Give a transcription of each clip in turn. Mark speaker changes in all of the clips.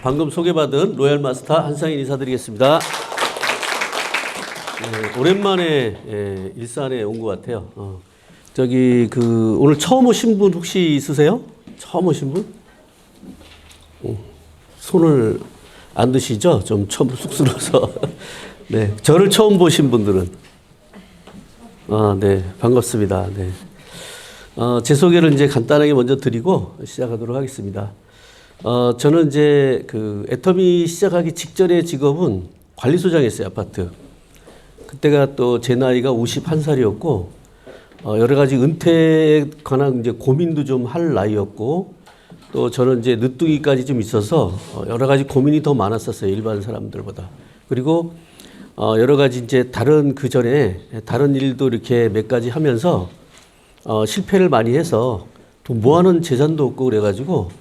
Speaker 1: 방금 소개받은 로얄 마스터 한상인 인사드리겠습니다. 오랜만에 일산에 온 것 같아요. 오늘 처음 오신 분 혹시 있으세요? 처음 오신 분? 손을 안 드시죠? 좀 처음 쑥스러워서. 네, 저를 처음 보신 분들은? 네, 반갑습니다. 네. 제 소개를 이제 간단하게 먼저 드리고 시작하도록 하겠습니다. 저는 이제 애터미 시작하기 직전의 직업은 관리소장이었어요, 아파트. 그때가 또 제 나이가 51살이었고, 여러 가지 은퇴에 관한 이제 고민도 좀 할 나이였고, 또 저는 이제 늦둥이까지 좀 있어서 여러 가지 고민이 더 많았었어요, 일반 사람들보다. 그리고 여러 가지 이제 그 전에 다른 일도 이렇게 몇 가지 하면서 실패를 많이 해서 또 모아놓은 재산도 없고 그래가지고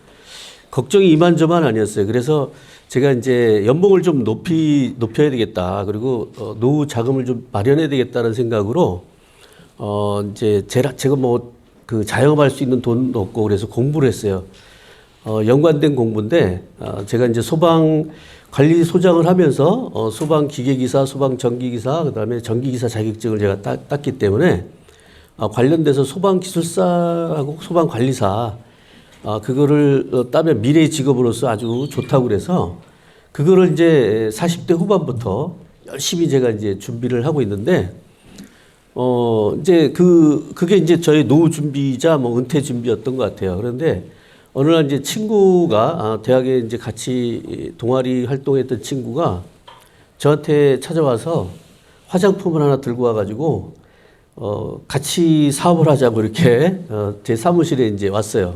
Speaker 1: 걱정이 이만저만 아니었어요. 그래서 제가 이제 연봉을 좀 높여야 되겠다. 그리고 노후 자금을 좀 마련해야 되겠다는 생각으로 이제 제가 자영업할 수 있는 돈도 없고 그래서 공부를 했어요. 연관된 공부인데 제가 이제 소방 관리소장을 하면서 소방 기계기사, 소방 전기기사, 그다음에 전기기사 자격증을 제가 땄기 때문에 관련돼서 소방 기술사하고 소방 관리사 그거를 따면 미래의 직업으로서 아주 좋다고 그래서 그거를 이제 40대 후반부터 열심히 제가 이제 준비를 하고 있는데 이제 그게 이제 저의 노후 준비자 은퇴 준비였던 것 같아요. 그런데 어느 날 이제 친구가 대학에 이제 같이 동아리 활동했던 친구가 저한테 찾아와서 화장품을 하나 들고 와가지고 같이 사업을 하자고 이렇게 제 사무실에 이제 왔어요.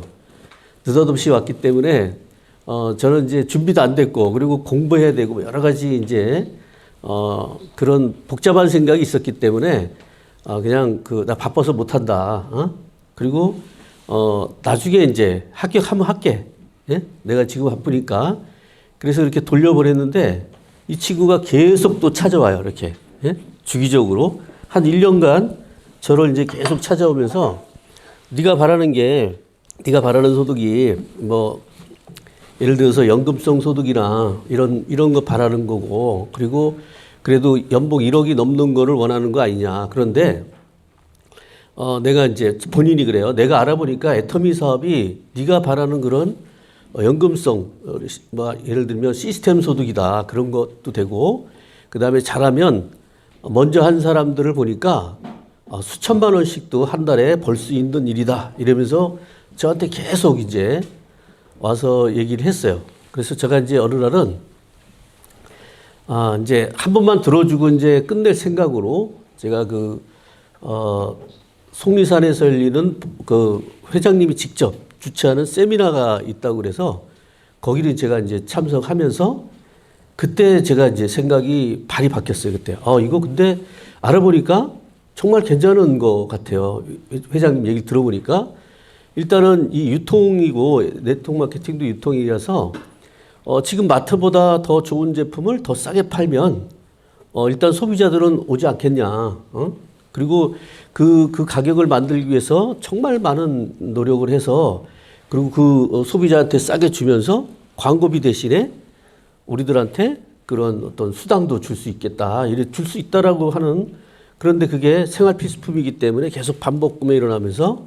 Speaker 1: 느닷없이 왔기 때문에 저는 이제 준비도 안 됐고 그리고 공부해야 되고 여러 가지 이제 그런 복잡한 생각이 있었기 때문에 그냥 나 바빠서 못 한다. 그리고 나중에 이제 합격하면 할게. 예? 내가 지금 바쁘니까. 그래서 이렇게 돌려보냈는데 이 친구가 계속 또 찾아와요. 이렇게. 예? 주기적으로. 한 1년간 저를 이제 계속 찾아오면서 네가 바라는 소득이 예를 들어서 연금성 소득이나 이런 거 바라는 거고 그리고 그래도 연봉 1억이 넘는 거를 원하는 거 아니냐. 그런데 내가 이제 본인이 그래요. 내가 알아보니까 애터미 사업이 네가 바라는 그런 연금성 예를 들면 시스템 소득이다. 그런 것도 되고 그다음에 잘하면 먼저 한 사람들을 보니까 수천만 원씩도 한 달에 벌 수 있는 일이다. 이러면서 저한테 계속 이제 와서 얘기를 했어요. 그래서 제가 이제 어느 날은 이제 한 번만 들어주고 이제 끝낼 생각으로 제가 속리산에서 열리는 회장님이 직접 주최하는 세미나가 있다고 그래서 거기를 제가 이제 참석하면서 그때 제가 이제 생각이 발이 바뀌었어요. 그때. 이거 근데 알아보니까 정말 괜찮은 것 같아요. 회장님 얘기 들어보니까 일단은 이 유통이고 네트워크 마케팅도 유통이라서 지금 마트보다 더 좋은 제품을 더 싸게 팔면 일단 소비자들은 오지 않겠냐. 그리고 그 가격을 만들기 위해서 정말 많은 노력을 해서 그리고 소비자한테 싸게 주면서 광고비 대신에 우리들한테 그런 어떤 수당도 줄 수 있겠다. 줄 수 있다라고 하는 그런데 그게 생활 필수품이기 때문에 계속 반복 구매 일어나면서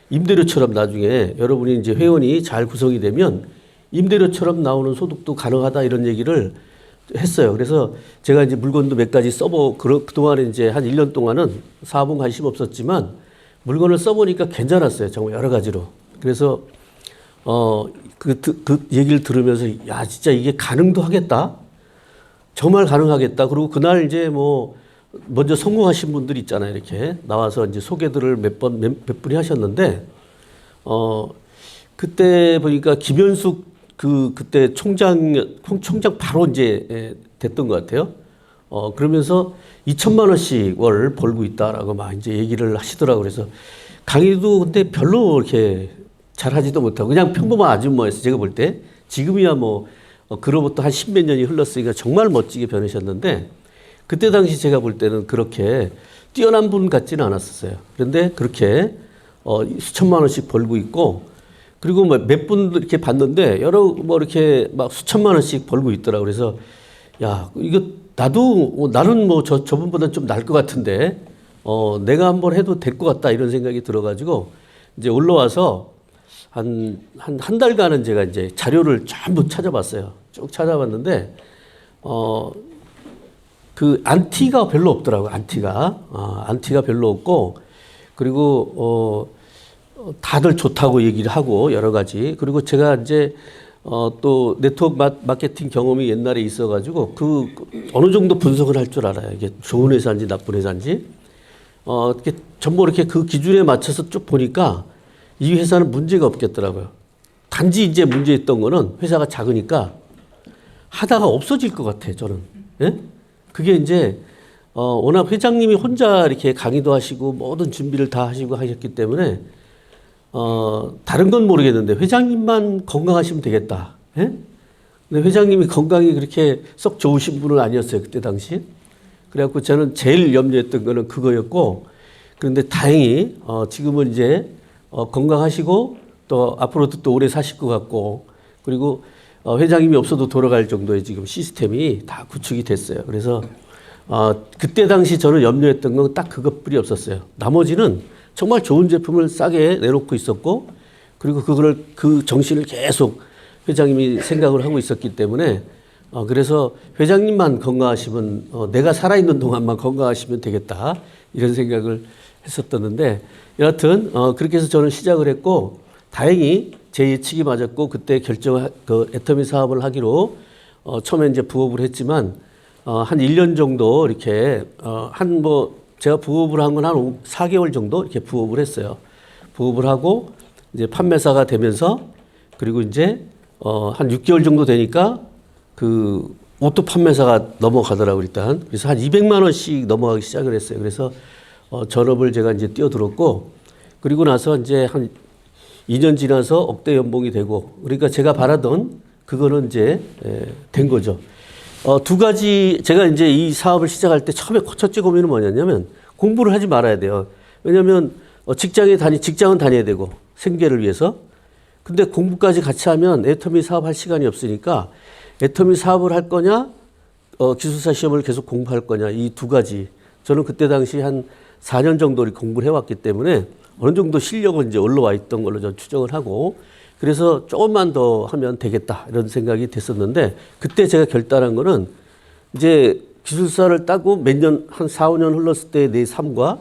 Speaker 1: 임대료처럼 나중에 여러분이 이제 회원이 잘 구성이 되면 임대료처럼 나오는 소득도 가능하다 이런 얘기를 했어요. 그래서 제가 이제 물건도 몇 가지 그동안에 이제 한 1년 동안은 사업은 관심 없었지만 물건을 써보니까 괜찮았어요. 정말 여러 가지로. 그래서, 그 얘기를 들으면서 야, 진짜 이게 가능도 하겠다. 정말 가능하겠다. 그리고 그날 이제 먼저 성공하신 분들 있잖아요. 이렇게 나와서 이제 소개들을 몇 분이 하셨는데, 그때 보니까 김현숙 그때 총장 바로 이제 됐던 것 같아요. 그러면서 2천만 원씩 월 벌고 있다라고 막 이제 얘기를 하시더라고요. 그래서 강의도 근데 별로 이렇게 잘하지도 못하고 그냥 평범한 아줌마였어요. 제가 볼 때. 지금이야 그로부터 한 10몇 년이 흘렀으니까 정말 멋지게 변하셨는데 그때 당시 제가 볼 때는 그렇게 뛰어난 분 같지는 않았었어요. 그런데 그렇게 수천만 원씩 벌고 있고 그리고 뭐 몇 분 이렇게 봤는데 여러 뭐 이렇게 막 수천만 원씩 벌고 있더라고. 그래서 야, 이거 나도 나는 뭐 저분보다 좀 나을 것 같은데 내가 한번 해도 될 것 같다 이런 생각이 들어가지고 이제 올라와서 한 달간은 제가 이제 자료를 전부 찾아봤어요. 쭉 찾아봤는데 그 안티가 별로 없더라고요. 안티가 별로 없고 그리고 다들 좋다고 얘기를 하고 여러 가지. 그리고 제가 이제 또 네트워크 마케팅 경험이 옛날에 있어가지고 그 어느 정도 분석을 할 줄 알아요. 이게 좋은 회사인지 나쁜 회사인지. 이렇게 전부 이렇게 그 기준에 맞춰서 쭉 보니까 이 회사는 문제가 없겠더라고요. 단지 이제 문제였던 거는 회사가 작으니까 하다가 없어질 것 같아요. 저는. 예? 그게 이제 워낙 회장님이 혼자 이렇게 강의도 하시고 모든 준비를 다 하시고 하셨기 때문에 다른 건 모르겠는데 회장님만 건강하시면 되겠다. 예? 근데 회장님이 건강이 그렇게 썩 좋으신 분은 아니었어요. 그때 당시. 그래갖고 저는 제일 염려했던 거는 그거였고 그런데 다행히 지금은 이제 건강하시고 또 앞으로도 또 오래 사실 것 같고 그리고 회장님이 없어도 돌아갈 정도의 지금 시스템이 다 구축이 됐어요. 그래서 그때 당시 저는 염려했던 건 딱 그것뿐이 없었어요. 나머지는 정말 좋은 제품을 싸게 내놓고 있었고 그리고 그거를 그 정신을 계속 회장님이 생각을 하고 있었기 때문에 그래서 회장님만 건강하시면 내가 살아있는 동안만 건강하시면 되겠다 이런 생각을 했었었는데 여하튼 그렇게 해서 저는 시작을 했고 다행히 제 예측이 맞았고 그때 그 애터미 사업을 하기로 처음에 이제 부업을 했지만 한 1년 정도 이렇게 제가 부업을 한 건 한 4개월 정도 이렇게 부업을 했어요. 부업을 하고 이제 판매사가 되면서 그리고 이제 한 6개월 정도 되니까 그 오토 판매사가 넘어가더라고요, 일단. 그래서 한 200만 원씩 넘어가기 시작을 했어요. 그래서 전업을 제가 이제 뛰어들었고 그리고 나서 이제 한 2년 지나서 억대 연봉이 되고 그러니까 제가 바라던 그거는 이제 된 거죠. 두 가지 제가 이제 이 사업을 시작할 때 처음에 첫째 고민은 뭐냐면 공부를 하지 말아야 돼요. 왜냐하면 직장은 다녀야 되고 생계를 위해서. 근데 공부까지 같이 하면 애터미 사업 할 시간이 없으니까 애터미 사업을 할 거냐 기술사 시험을 계속 공부할 거냐 이 두 가지. 저는 그때 당시 한 4년 정도 공부를 해왔기 때문에 어느 정도 실력은 이제 올라와 있던 걸로 저는 추정을 하고 그래서 조금만 더 하면 되겠다 이런 생각이 됐었는데 그때 제가 결단한 거는 이제 기술사를 따고 몇 년 한 4, 5년 흘렀을 때 내 삶과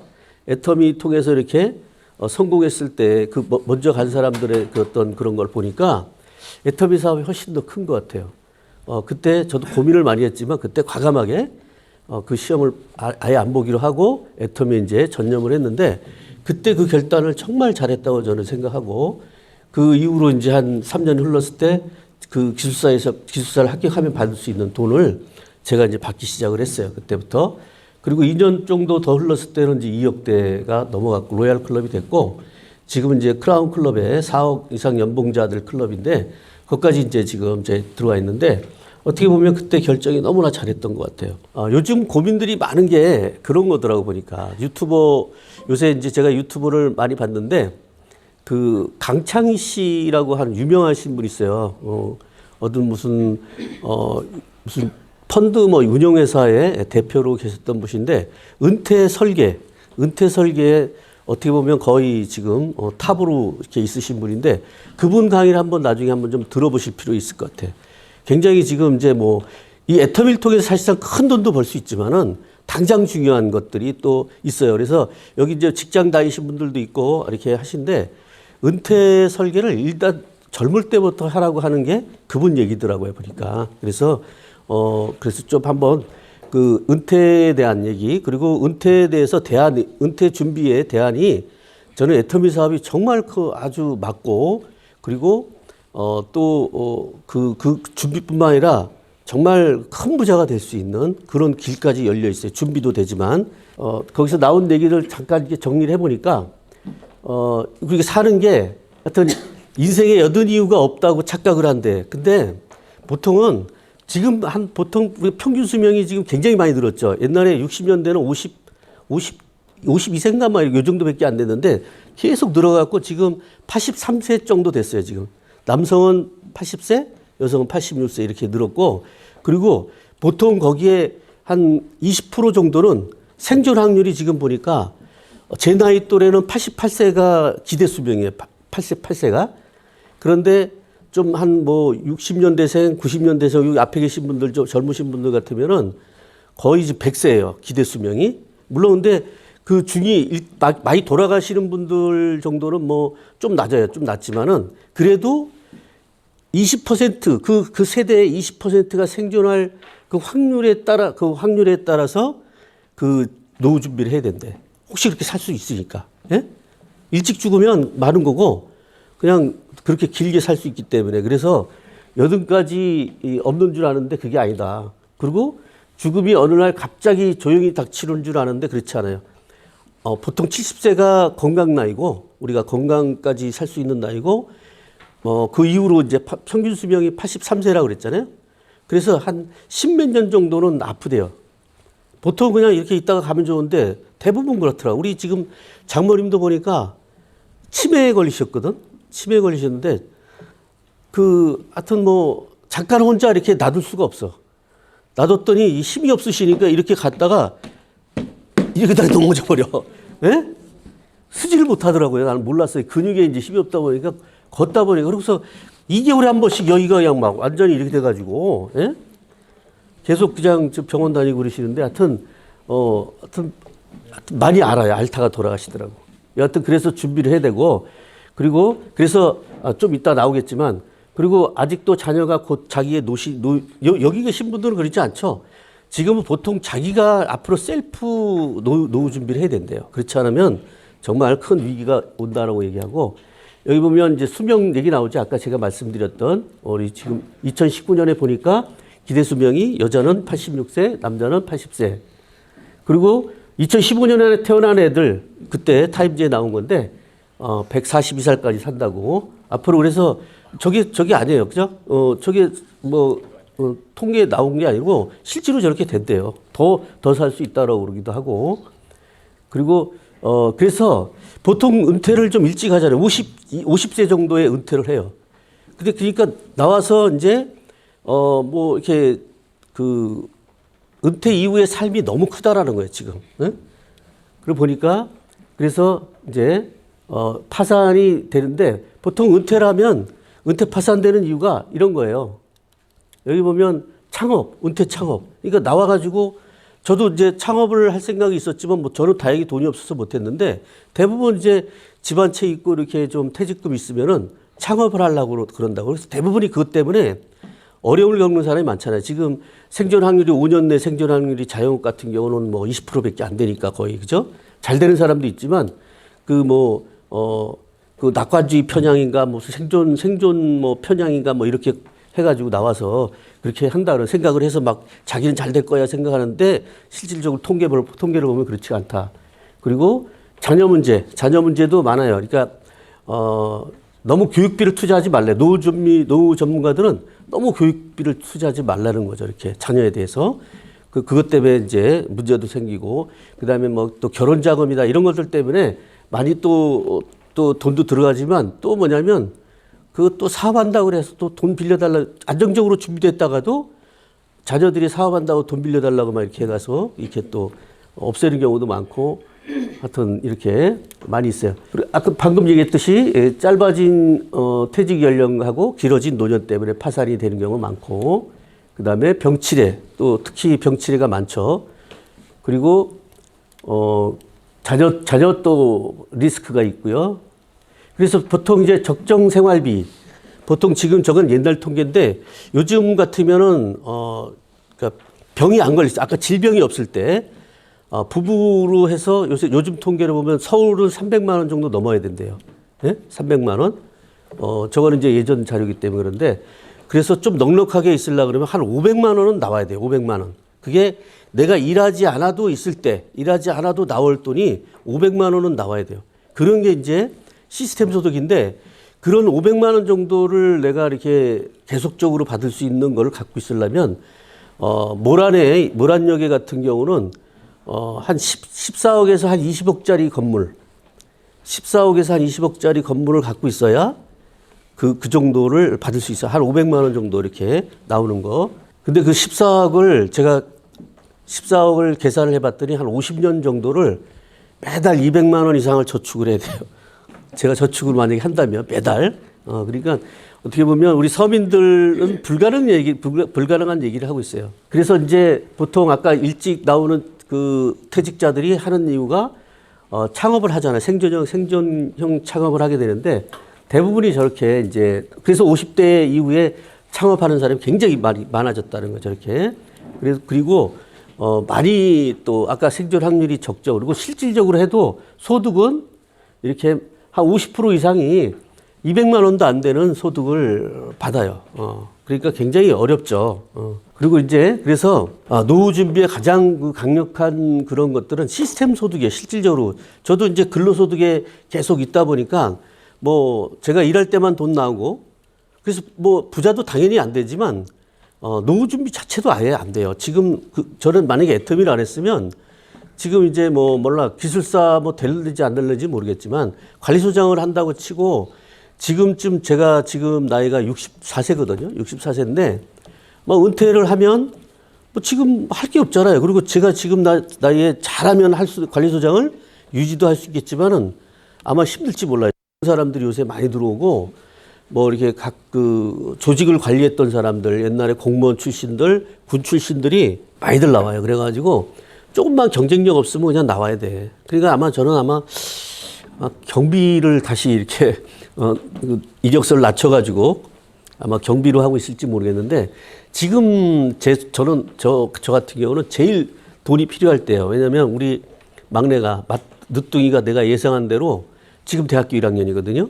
Speaker 1: 애터미 통해서 이렇게 성공했을 때 그 먼저 간 사람들의 그 어떤 그런 걸 보니까 애터미 사업이 훨씬 더 큰 것 같아요. 그때 저도 고민을 많이 했지만 그때 과감하게 그 시험을 아예 안 보기로 하고 애터미에 이제 전념을 했는데 그때 그 결단을 정말 잘했다고 저는 생각하고 그 이후로 이제 한 3년 흘렀을 때 그 기술사를 합격하면 받을 수 있는 돈을 제가 이제 받기 시작을 했어요. 그때부터. 그리고 2년 정도 더 흘렀을 때는 이제 2억대가 넘어갔고 로얄 클럽이 됐고 지금은 이제 크라운 클럽에 4억 이상 연봉자들 클럽인데 거기까지 이제 지금 이제 들어와 있는데 어떻게 보면 그때 결정이 너무나 잘했던 것 같아요. 요즘 고민들이 많은 게 그런 거더라고 보니까 요새 이제 제가 유튜버를 많이 봤는데 그 강창희 씨라고 하는 유명하신 분 있어요. 무슨 펀드 운용회사의 대표로 계셨던 분인데 은퇴 설계에 어떻게 보면 거의 지금 탑으로 이렇게 있으신 분인데 그분 강의를 나중에 한번 좀 들어보실 필요 있을 것 같아요. 굉장히 지금 이제 이 애터미를 통해서 사실상 큰 돈도 벌 수 있지만은 당장 중요한 것들이 또 있어요. 그래서 여기 이제 직장 다니신 분들도 있고 이렇게 하신데 은퇴 설계를 일단 젊을 때부터 하라고 하는 게 그분 얘기더라고요, 보니까. 그래서 좀 한번 그 은퇴에 대한 얘기 그리고 은퇴에 대해서 은퇴 준비의 대안이 저는 애터미 사업이 정말 아주 맞고 그리고 그 준비뿐만 아니라 정말 큰 부자가 될 수 있는 그런 길까지 열려 있어요. 준비도 되지만 거기서 나온 얘기를 잠깐 이렇게 정리를 해보니까 그렇게 사는 게 하여튼 인생에 여든 이유가 없다고 착각을 한대. 근데 보통은 지금 보통 평균 수명이 지금 굉장히 많이 늘었죠. 옛날에 60년대는 52세인가 요 정도밖에 안 됐는데 계속 늘어갖고 지금 83세 정도 됐어요, 지금. 남성은 80세, 여성은 86세 이렇게 늘었고, 그리고 보통 거기에 한 20% 정도는 생존 확률이 지금 보니까 제 나이 또래는 88세가 기대 수명이에요. 88세가. 그런데 좀 한 뭐 60년대생, 90년대생 여기 앞에 계신 분들, 젊으신 분들 같으면은 거의 이제 100세예요. 기대 수명이. 물론 근데 그 중이 많이 돌아가시는 분들 정도는 뭐 좀 낮아요. 좀 낮지만은 그래도 20% 그 세대의 20%가 생존할 그 확률에 따라서 그 노후 준비를 해야 된대. 혹시 그렇게 살 수 있으니까. 예? 일찍 죽으면 많은 거고 그냥 그렇게 길게 살 수 있기 때문에 그래서 여든까지 없는 줄 아는데 그게 아니다. 그리고 죽음이 어느 날 갑자기 조용히 닥치는 줄 아는데 그렇지 않아요. 보통 70세가 건강 나이고 우리가 건강까지 살 수 있는 나이고 그 이후로 이제 평균 수명이 83세라고 그랬잖아요. 그래서 한 10몇 년 정도는 아프대요. 보통 그냥 이렇게 있다가 가면 좋은데 대부분 그렇더라고. 우리 지금 장모님도 보니까 치매에 걸리셨거든. 치매에 걸리셨는데 하여튼 뭐 잠깐 혼자 이렇게 놔둘 수가 없어. 놔뒀더니 힘이 없으시니까 이렇게 갔다가 이렇게 다 넘어져 버려. 예? 쓰지를 못하더라고요. 나는 몰랐어요. 근육에 이제 힘이 없다 보니까 걷다 보니까 그래서 2개월에 한 번씩 여기가 그냥 막 완전히 이렇게 돼가지고 예? 계속 그냥 병원 다니고 그러시는데 하여튼 많이 알아요. 앓다가 돌아가시더라고. 여하튼 그래서 준비를 해야 되고 그리고 그래서 좀 이따 나오겠지만 그리고 아직도 자녀가 곧 자기의 여기 계신 분들은 그렇지 않죠. 지금은 보통 자기가 앞으로 셀프 노후 준비를 해야 된대요. 그렇지 않으면 정말 큰 위기가 온다라고 얘기하고 여기 보면 이제 수명 얘기 나오지. 아까 제가 말씀드렸던 우리 지금 2019년에 보니까 기대 수명이 여자는 86세, 남자는 80세. 그리고 2015년에 태어난 애들 그때 타임즈에 나온 건데 142살까지 산다고. 앞으로 그래서 저게 아니에요. 그죠? 저게 뭐 통계에 나온 게 아니고 실제로 저렇게 된대요. 더 살 수 있다라고 그러기도 하고. 그리고 그래서 보통 은퇴를 좀 일찍 하잖아요. 50세 정도에 은퇴를 해요. 근데 그러니까 나와서 이제 뭐 이렇게 그 은퇴 이후의 삶이 너무 크다라는 거예요, 지금. 네? 그리고 보니까 그래서 이제 파산이 되는데 보통 은퇴를 하면 은퇴 파산되는 이유가 이런 거예요. 여기 보면 창업, 은퇴 창업. 그러니까 나와가지고 저도 이제 창업을 할 생각이 있었지만 뭐 저는 다행히 돈이 없어서 못했는데 대부분 이제 집안채 있고 이렇게 좀 퇴직금 있으면은 창업을 하려고 그런다고. 그래서 대부분이 그것 때문에 어려움을 겪는 사람이 많잖아요. 지금 생존 확률이 5년 내 생존 확률이 자영업 같은 경우는 뭐 20%밖에 안 되니까 거의 그죠? 잘 되는 사람도 있지만 그 낙관주의 편향인가 무슨 생존 뭐 편향인가 뭐 이렇게 해가지고 나와서 그렇게 한다는 생각을 해서 막 자기는 잘 될 거야 생각하는데 실질적으로 통계를 보면 그렇지 않다. 그리고 자녀 문제도 많아요. 그러니까 너무 교육비를 투자하지 말래. 노후 전문가들은 너무 교육비를 투자하지 말라는 거죠. 이렇게 자녀에 대해서. 그것 때문에 이제 문제도 생기고, 그 다음에 뭐 또 결혼 자금이다 이런 것들 때문에 많이 또 돈도 들어가지만 또 뭐냐면 그것도 사업한다고 그래서 또 돈 빌려달라, 안정적으로 준비됐다가도 자녀들이 사업한다고 돈 빌려달라고 막 이렇게 해가서 이렇게 또 없애는 경우도 많고, 하여튼 이렇게 많이 있어요. 그리고 아까 방금 얘기했듯이 짧아진 퇴직 연령하고 길어진 노년 때문에 파산이 되는 경우가 많고, 그 다음에 병치레, 또 특히 병치레가 많죠. 그리고 자녀 또 리스크가 있고요. 그래서 보통 이제 적정 생활비, 보통 지금 저건 옛날 통계인데 요즘 같으면은 그러니까 병이 안 걸렸어. 아까 질병이 없을 때 부부로 해서 요즘 통계를 보면 서울은 300만 원 정도 넘어야 된대요. 네? 300만 원. 저거는 이제 예전 자료이기 때문에 그런데 그래서 좀 넉넉하게 있으려고 그러면 한 500만 원은 나와야 돼요. 500만 원. 그게 내가 일하지 않아도 있을 때, 일하지 않아도 나올 돈이 500만 원은 나와야 돼요. 그런 게 이제 시스템 소득인데 그런 500만 원 정도를 내가 이렇게 계속적으로 받을 수 있는 걸 갖고 있으려면 모란역에 같은 경우는 한 14억에서 한 20억짜리 건물, 14억에서 한 20억짜리 건물을 갖고 있어야 그 정도를 받을 수 있어요. 한 500만 원 정도 이렇게 나오는 거. 근데 그 14억을 계산을 해봤더니 한 50년 정도를 매달 200만 원 이상을 저축을 해야 돼요. 제가 저축을 만약에 한다면 매달. 그러니까 어떻게 보면 우리 서민들은 불가능한 얘기를 하고 있어요. 그래서 이제 보통 아까 일찍 나오는 그 퇴직자들이 하는 이유가 창업을 하잖아요. 생존형 창업을 하게 되는데 대부분이 저렇게 이제 그래서 50대 이후에 창업하는 사람이 굉장히 많아졌다는 거죠. 저렇게. 그리고 많이 또 아까 생존 확률이 적죠. 그리고 실질적으로 해도 소득은 이렇게 한 50% 이상이 200만 원도 안 되는 소득을 받아요. 그러니까 굉장히 어렵죠. 그리고 이제 그래서 노후 준비에 가장 그 강력한 그런 것들은 시스템 소득이에요. 실질적으로 저도 이제 근로소득에 계속 있다 보니까 뭐 제가 일할 때만 돈 나오고 그래서 뭐 부자도 당연히 안 되지만 노후 준비 자체도 아예 안 돼요. 지금 저는 만약에 애터미를 안 했으면 지금 이제 뭐 몰라 기술사 뭐 될지 안 될지 모르겠지만 관리소장을 한다고 치고 지금쯤 제가 지금 나이가 64세거든요. 64세인데 뭐 은퇴를 하면 뭐 지금 할 게 없잖아요. 그리고 제가 지금 나이에 잘하면 관리소장을 유지도 할 수 있겠지만은 아마 힘들지 몰라요. 사람들이 요새 많이 들어오고 뭐 이렇게 각 그 조직을 관리했던 사람들 옛날에 공무원 출신들 군 출신들이 많이들 나와요. 그래가지고 조금만 경쟁력 없으면 그냥 나와야 돼. 그러니까 저는 경비를 다시 이렇게 이력서를 낮춰가지고 아마 경비로 하고 있을지 모르겠는데 지금 저 같은 경우는 제일 돈이 필요할 때예요. 왜냐하면 우리 막내가 늦둥이가 내가 예상한 대로 지금 대학교 1학년이거든요.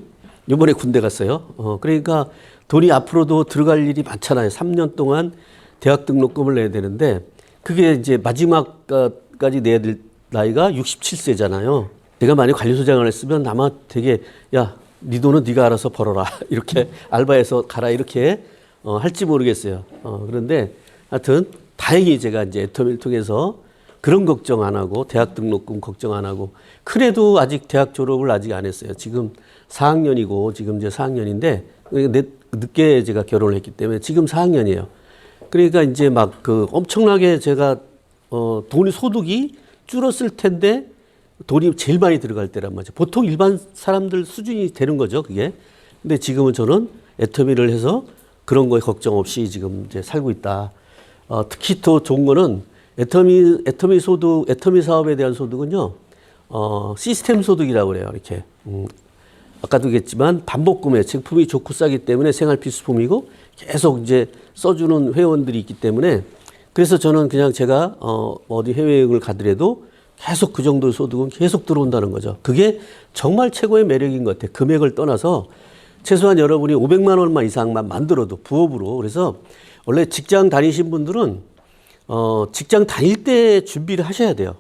Speaker 1: 이번에 군대 갔어요. 그러니까 돈이 앞으로도 들어갈 일이 많잖아요. 3년 동안 대학 등록금을 내야 되는데 그게 이제 마지막까지 내야 될 나이가 67세잖아요. 내가 만약 관리소장을 했으면 아마 되게 야, 네 돈은 네가 알아서 벌어라. 이렇게 알바해서 가라. 이렇게 할지 모르겠어요. 그런데 하여튼 다행히 제가 이제 애터미를 통해서 그런 걱정 안 하고 대학 등록금 걱정 안 하고 큰애도 아직 대학 졸업을 아직 안 했어요. 지금 4학년이고 지금 이제 4학년인데 늦게 제가 결혼을 했기 때문에 지금 4학년이에요. 그러니까 이제 막 그 엄청나게 제가 소득이 줄었을 텐데 돈이 제일 많이 들어갈 때란 말이죠. 보통 일반 사람들 수준이 되는 거죠, 그게. 근데 지금은 저는 애터미를 해서 그런 거에 걱정 없이 지금 이제 살고 있다. 특히 더 좋은 거는 애터미 사업에 대한 소득은요, 시스템 소득이라고 그래요, 이렇게. 아까도 얘기했지만 반복구매, 제품이 좋고 싸기 때문에 생활 필수품이고 계속 이제 써주는 회원들이 있기 때문에 그래서 저는 그냥 제가 어디 해외여행을 가더라도 계속 그 정도의 소득은 계속 들어온다는 거죠. 그게 정말 최고의 매력인 것 같아요. 금액을 떠나서 최소한 여러분이 500만 원만 이상만 만들어도 부업으로. 그래서 원래 직장 다니신 분들은 직장 다닐 때 준비를 하셔야 돼요.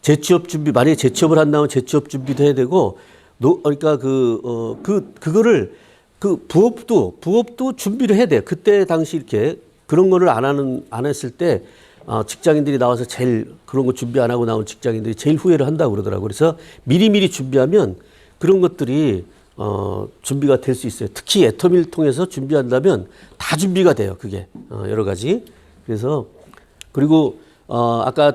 Speaker 1: 재취업 준비, 만약에 재취업을 한다면 재취업 준비도 해야 되고, 그러니까 그거를 부업도 준비를 해야 돼요. 그때 당시 이렇게 그런 거를 안 했을 때 직장인들이 나와서 제일 그런 거 준비 안 하고 나온 직장인들이 제일 후회를 한다고 그러더라고요. 그래서 미리미리 준비하면 그런 것들이 준비가 될 수 있어요. 특히 애터미를 통해서 준비한다면 다 준비가 돼요. 그게 여러 가지. 그래서 그리고 아까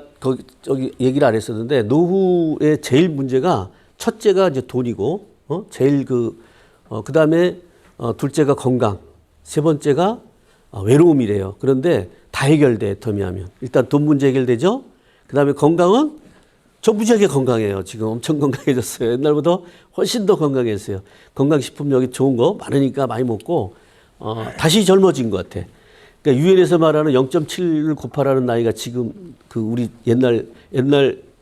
Speaker 1: 저기 얘기를 안 했었는데 노후의 제일 문제가 첫째가 이제 돈이고 제일 그다음에 둘째가 건강, 세 번째가 외로움이래요. 그런데 다 해결돼, 애터미하면. 일단 돈 문제 해결되죠. 그다음에 건강은 저 무지하게 건강해요. 지금 엄청 건강해졌어요. 옛날보다 훨씬 더 건강했어요. 건강식품 여기 좋은 거 많으니까 많이 먹고 다시 젊어진 것 같아. 그러니까 유엔에서 말하는 0.7을 곱하라는 나이가 지금 우리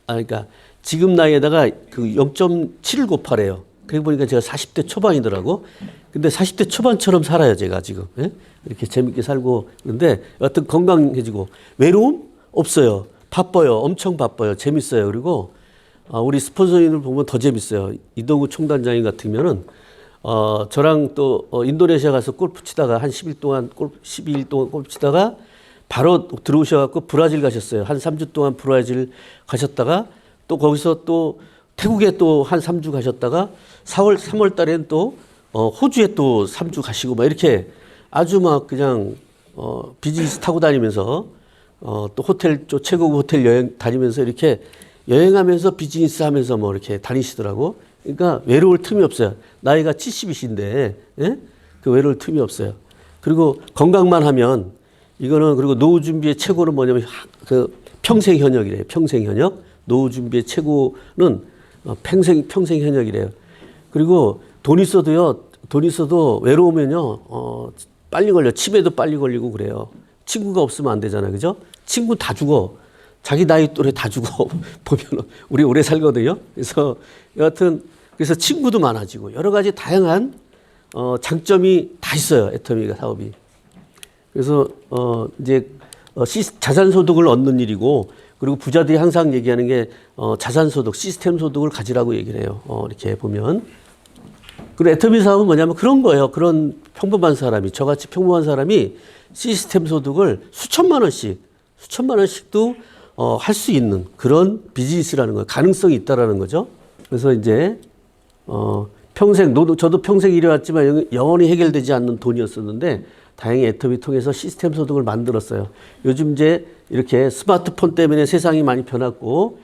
Speaker 1: 그러니까 지금 나이에다가 그 0.7을 곱하래요. 그래 보니까 제가 40대 초반이더라고. 근데 40대 초반처럼 살아요, 제가 지금. 예? 이렇게 재밌게 살고. 그런데 여하튼 건강해지고. 외로움? 없어요. 바빠요. 엄청 바빠요. 재밌어요. 그리고 우리 스폰서님을 보면 더 재밌어요. 이동우 총단장님 같으면은 저랑 또 인도네시아 가서 골프 치다가 한 12일 동안 골프 치다가 바로 들어오셔갖고 브라질 가셨어요. 한 3주 동안 브라질 가셨다가 또 거기서 또 태국에 또 한 3주 가셨다가 3월 달엔 또 호주에 또 3주 가시고 막 이렇게 아주 막 그냥 비즈니스 타고 다니면서 또 호텔 또 최고급 호텔 여행 다니면서 이렇게 여행하면서 비즈니스 하면서 뭐 이렇게 다니시더라고. 그러니까 외로울 틈이 없어요. 나이가 70이신데 예? 그 외로울 틈이 없어요. 그리고 건강만 하면 이거는 그리고 노후 준비의 최고는 뭐냐면 그 평생 현역이래요. 평생 현역. 노후 준비의 최고는 평생 현역이래요. 그리고 돈 있어도 외로우면요, 빨리 걸려. 치매도 빨리 걸리고 그래요. 친구가 없으면 안 되잖아요. 그죠? 친구 다 죽어. 자기 나이 또래 다 죽어. 보면 우리 오래 살거든요. 그래서 여하튼 그래서 친구도 많아지고 여러 가지 다양한 장점이 다 있어요. 애터미가 사업이. 그래서 이제 자산 소득을 얻는 일이고 그리고 부자들이 항상 얘기하는 게 자산 소득, 시스템 소득을 가지라고 얘기를 해요. 이렇게 보면. 그리고 애터미 사업은 뭐냐면 그런 거예요. 그런 평범한 사람이 저같이 평범한 사람이 시스템 소득을 수천만 원씩도 할 수 있는 그런 비즈니스라는 거예요. 가능성이 있다라는 거죠. 그래서 이제 평생 저도 평생 일해왔지만 영원히 해결되지 않는 돈이었었는데 다행히 애터미 통해서 시스템 소득을 만들었어요. 요즘 이제 이렇게 스마트폰 때문에 세상이 많이 변했고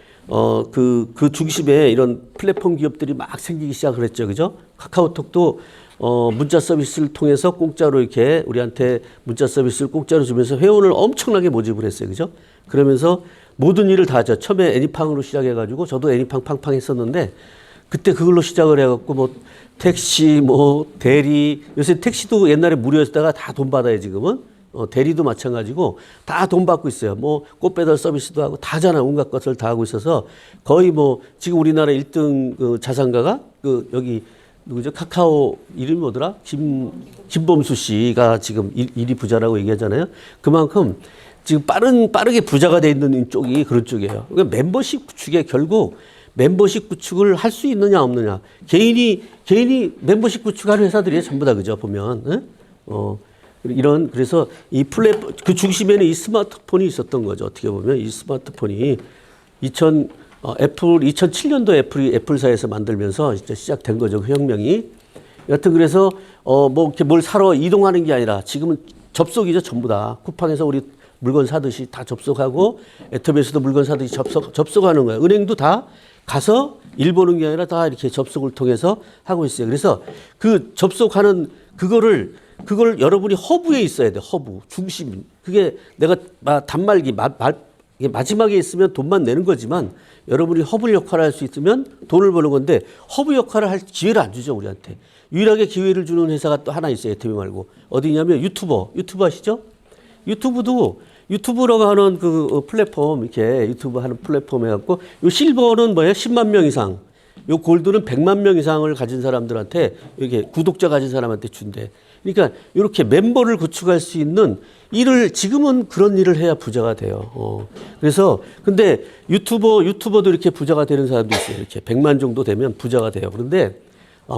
Speaker 1: 그 중심에 이런 플랫폼 기업들이 막 생기기 시작을 했죠. 그죠? 카카오톡도 문자 서비스를 통해서 공짜로 이렇게 우리한테 문자 서비스를 공짜로 주면서 회원을 엄청나게 모집을 했어요. 그죠? 그러면서 모든 일을 다 하죠. 처음에 애니팡으로 시작해가지고 저도 애니팡 팡팡 했었는데 그때 그걸로 시작을 해갖고 뭐 택시, 뭐 대리, 요새 택시도 옛날에 무료였다가 다 돈 받아요, 지금은. 대리도 마찬가지고 다 돈 받고 있어요. 뭐 꽃배달 서비스도 하고 다 하잖아. 온갖 것을 다 하고 있어서 거의 뭐 지금 우리나라 1등 그 자산가가 그 여기 누구죠? 카카오 이름이 뭐더라? 김범수 씨가 지금 1위 부자라고 얘기하잖아요. 그만큼 지금 빠르게 부자가 돼 있는 쪽이 그런 쪽이에요. 그러니까 멤버십 구축에 결국 membership 구축을 할 수 있느냐 없느냐. 개인이 멤버십 구축하는 회사들이에요. 전부 다 그죠 보면. 그래서 이 그 중심에는 이 스마트폰이 있었던 거죠. 어떻게 보면 이 스마트폰이 2007년도 애플사에서 만들면서 이제 시작된 거죠. 그 혁명이. 여튼 그래서 뭐 이렇게 뭘 사러 이동하는 게 아니라 지금은 접속이죠. 전부 다. 쿠팡에서 우리 물건 사듯이 다 접속하고 애터미에서도 물건 사듯이 접속하는 거예요. 은행도 다 가서 일 보는 게 아니라 다 이렇게 접속을 통해서 하고 있어요. 그래서 그 접속하는 그걸 여러분이 허브에 있어야 돼. 허브 중심. 그게 내가 단말기 이게 마지막에 있으면 돈만 내는 거지만 여러분이 허브 역할을 할 수 있으면 돈을 버는 건데 허브 역할을 할 기회를 안 주죠 우리한테. 유일하게 기회를 주는 회사가 또 하나 있어요. 애터미 말고 어디냐면 유튜브 아시죠? 유튜브라고 하는 그 플랫폼, 이렇게 유튜브 하는 플랫폼 해갖고, 요 실버는 뭐예요? 10만 명 이상. 요 골드는 100만 명 이상을 가진 사람들한테, 이렇게 구독자 가진 사람한테 준대. 그러니까 이렇게 멤버를 구축할 수 있는 일을, 지금은 그런 일을 해야 부자가 돼요. 그래서, 근데 유튜버도 이렇게 부자가 되는 사람도 있어요. 이렇게 100만 정도 되면 부자가 돼요. 그런데,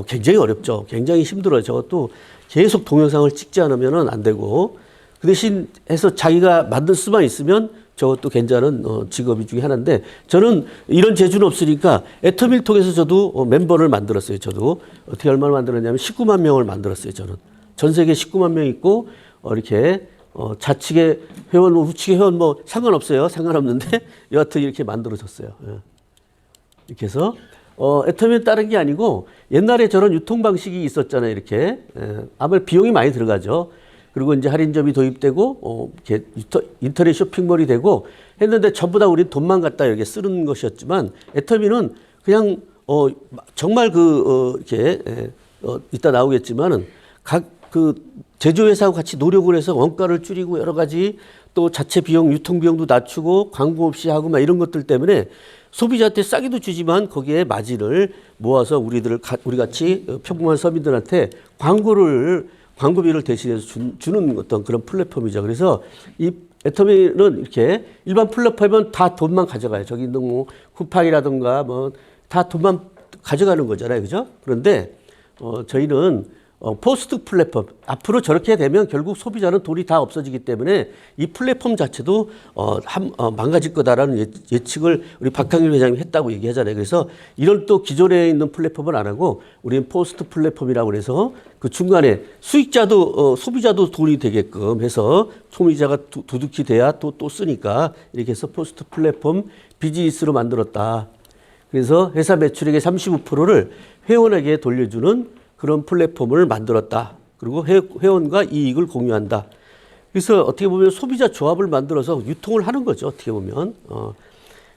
Speaker 1: 굉장히 어렵죠. 굉장히 힘들어요. 저것도 계속 동영상을 찍지 않으면 안 되고, 그 대신 해서 자기가 만들 수만 있으면 저것도 괜찮은 직업이 중에 하나인데 저는 이런 재주는 없으니까 애터미를 통해서 저도 멤버를 만들었어요. 저도 어떻게 얼마나 만들었냐면 19만 명을 만들었어요. 저는 전 세계 19만 명 있고 이렇게 좌측에 회원, 우측에 회원 뭐 상관없어요. 상관없는데 여하튼 이렇게 만들어졌어요. 이렇게 해서 애터미는 다른 게 아니고 옛날에 저런 유통 방식이 있었잖아요. 이렇게 아무래도 비용이 많이 들어가죠. 그리고 이제 할인점이 도입되고, 이렇게 인터넷 쇼핑몰이 되고 했는데 전부 다 우리 돈만 갖다 이렇게 쓰는 것이었지만 애터미는 그냥, 정말 이렇게, 이따 나오겠지만은 제조회사하고 같이 노력을 해서 원가를 줄이고 여러 가지 또 자체 비용, 유통 비용도 낮추고 광고 없이 하고 막 이런 것들 때문에 소비자한테 싸게도 주지만 거기에 마진을 모아서 우리 같이 평범한 서민들한테 광고비를 대신해서 주는 어떤 그런 플랫폼이죠. 그래서 이 애터미는 이렇게 일반 플랫폼은 다 돈만 가져가요. 저기 뭐 쿠팡이라든가 뭐 다 돈만 가져가는 거잖아요. 그죠? 그런데 저희는 포스트 플랫폼. 앞으로 저렇게 되면 결국 소비자는 돈이 다 없어지기 때문에 이 플랫폼 자체도 망가질 거다라는 예측을 우리 박항일 회장님이 했다고 얘기하잖아요. 그래서 이런 또 기존에 있는 플랫폼은 안 하고 우리는 포스트 플랫폼이라고 그래서 그 중간에 수익자도 소비자도 돈이 되게끔 해서 소비자가 두둑히 돼야 또 쓰니까 이렇게 해서 포스트 플랫폼 비즈니스로 만들었다. 그래서 회사 매출액의 35%를 회원에게 돌려주는 그런 플랫폼을 만들었다. 그리고 회원과 이익을 공유한다. 그래서 어떻게 보면 소비자 조합을 만들어서 유통을 하는 거죠. 어떻게 보면.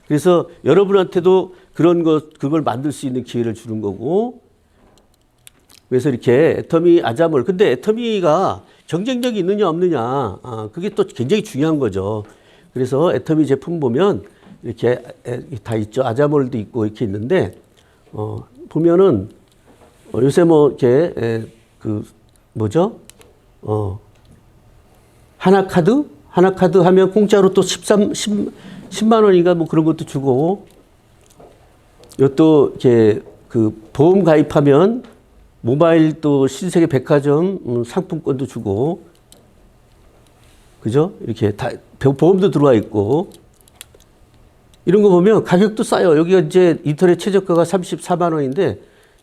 Speaker 1: 그래서 여러분한테도 그걸 만들 수 있는 기회를 주는 거고. 그래서 이렇게 애터미 아자몰. 근데 애터미가 경쟁력이 있느냐 없느냐. 그게 또 굉장히 중요한 거죠. 그래서 애터미 제품 보면 이렇게 다 있죠. 아자몰도 있고 이렇게 있는데, 보면은 요새 뭐 이렇게 하나카드 하면 공짜로 또 10만 원인가 뭐 그런 것도 주고, 이것도 이렇게 그 보험 가입하면 모바일 또 신세계 백화점 상품권도 주고, 그죠? 이렇게 다 보험도 들어와 있고. 이런 거 보면 가격도 싸요. 여기가 이제 인터넷 최저가가 34만 원인데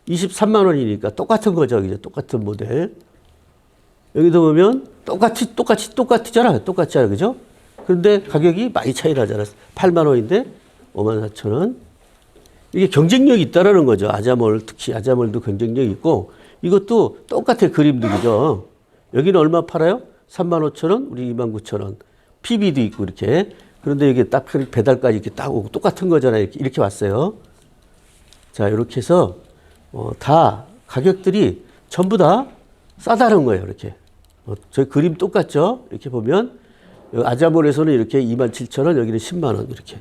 Speaker 1: 23만 원이니까 똑같은 거죠. 이제 똑같은 모델. 여기도 보면 똑같잖아요. 그죠? 그런데 가격이 많이 차이 나잖아요. 8만 원인데 5만 4천 원. 이게 경쟁력이 있다라는 거죠. 아자몰, 특히 아자몰도 경쟁력이 있고, 이것도 똑같아요. 그림들이죠. 여기는 얼마 팔아요? 3만 5천 원, 우리 2만 9천 원. PB도 있고 이렇게. 그런데 이게 딱 배달까지 이렇게 딱 오고 똑같은 거잖아요. 이렇게 왔어요. 자, 이렇게 해서 다 가격들이 전부 다 싸다는 거예요. 이렇게. 저희 그림 똑같죠? 이렇게 보면 아자몰에서는 이렇게 27,000원, 여기는 10만 원 이렇게.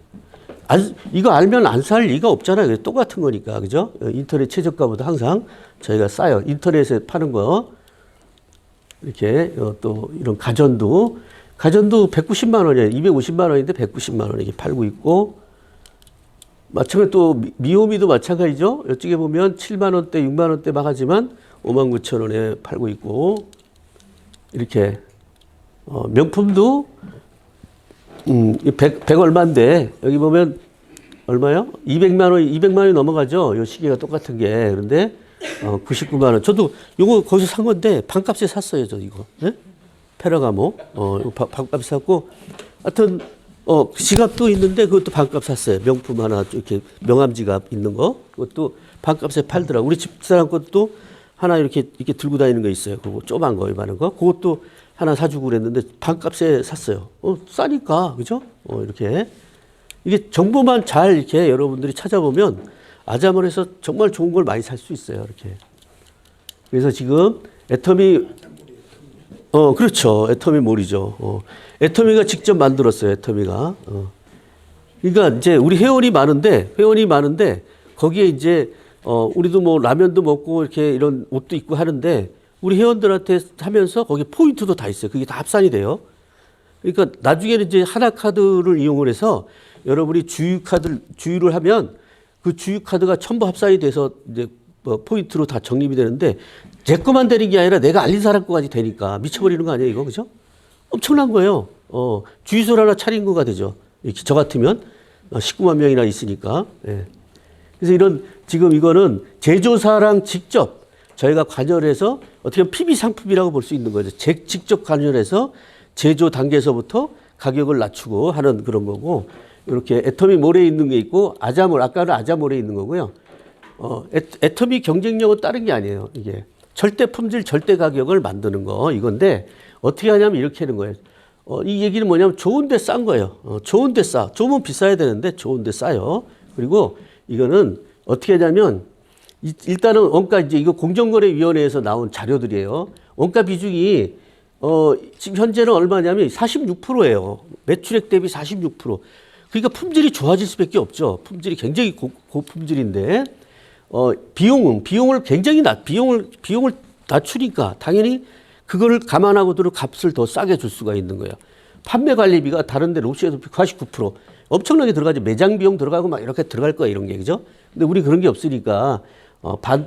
Speaker 1: 이거 알면 안 살 리가 없잖아요. 똑같은 거니까. 그죠? 인터넷 최저가보다 항상 저희가 싸요. 인터넷에 파는 거. 이렇게 또 이런 가전도 190만 원이에요. 250만 원인데 190만 원에 이렇게 팔고 있고, 마찬가지로 또 미오미도 마찬가지죠. 이쪽에 보면 7만 원대, 6만 원대 막 하지만 5만 9천 원에 팔고 있고, 이렇게 명품도 100 얼마인데 여기 보면 얼마요? 200만 원이 넘어가죠. 이 시계가 똑같은 게. 그런데 99만 원. 저도 이거 거기서 산 건데 반값에 샀어요. 저 이거. 네? 페라가모. 이거 반값 샀고, 하여튼 지갑도 있는데 그것도 반값 샀어요. 명품 하나 이렇게 명함 지갑 있는 거. 그것도 반값에 팔더라고. 우리 집사람 것도 하나 이렇게 들고 다니는 거 있어요. 그거 조그만 거, 이만한 거. 그것도 하나 사주고 그랬는데 반값에 샀어요. 싸니까. 그죠? 이렇게. 이게 정보만 잘 이렇게 여러분들이 찾아보면 아자몰에서 정말 좋은 걸 많이 살 수 있어요. 이렇게. 그래서 지금 애터미, 그렇죠. 애터미 몰이죠. 애터미가 직접 만들었어요. 애터미가. 그러니까 이제 우리 회원이 많은데 거기에 이제 우리도 뭐 라면도 먹고 이렇게 이런 옷도 입고 하는데 우리 회원들한테 하면서 거기 포인트도 다 있어요. 그게 다 합산이 돼요. 그러니까 나중에는 이제 하나카드를 이용을 해서 여러분이 주유를 하면 그 주유카드가 전부 합산이 돼서 이제 포인트로 다 적립이 되는데, 제 거만 되는 게 아니라 내가 알린 사람 거까지 되니까 미쳐버리는 거 아니에요, 이거? 그죠? 엄청난 거예요. 주유소를 하나 차린 거가 되죠. 이렇게 저 같으면 19만 명이나 있으니까. 예. 그래서 지금 이거는 제조사랑 직접 저희가 관여해서 어떻게 보면 PB 상품이라고 볼 수 있는 거죠. 직접 관여해서 제조 단계에서부터 가격을 낮추고 하는 그런 거고, 이렇게 애터미 몰에 있는 게 있고, 아까는 아자몰에 있는 거고요. 애터미 경쟁력은 다른 게 아니에요. 이게 절대 품질, 절대 가격을 만드는 거, 이건데 어떻게 하냐면 이렇게 하는 거예요. 이 얘기는 뭐냐면 좋은데 싼 거예요. 좋은데 싸. 좋으면 비싸야 되는데 좋은데 싸요. 그리고 이거는 어떻게 하냐면 일단은 원가, 이제 이거 공정거래위원회에서 나온 자료들이에요. 원가 비중이 지금 현재는 얼마냐면 46%예요. 매출액 대비 46%. 그러니까 품질이 좋아질 수밖에 없죠. 품질이 굉장히 고품질인데, 비용을 굉장히 비용을 낮추니까 당연히 그거를 감안하고도 값을 더 싸게 줄 수가 있는 거예요. 판매 관리비가 다른데 롯시에도 49%. 엄청나게 들어가죠. 매장 비용 들어가고 막 이렇게 들어갈 거야, 이런 게. 그죠? 근데 우리 그런 게 없으니까,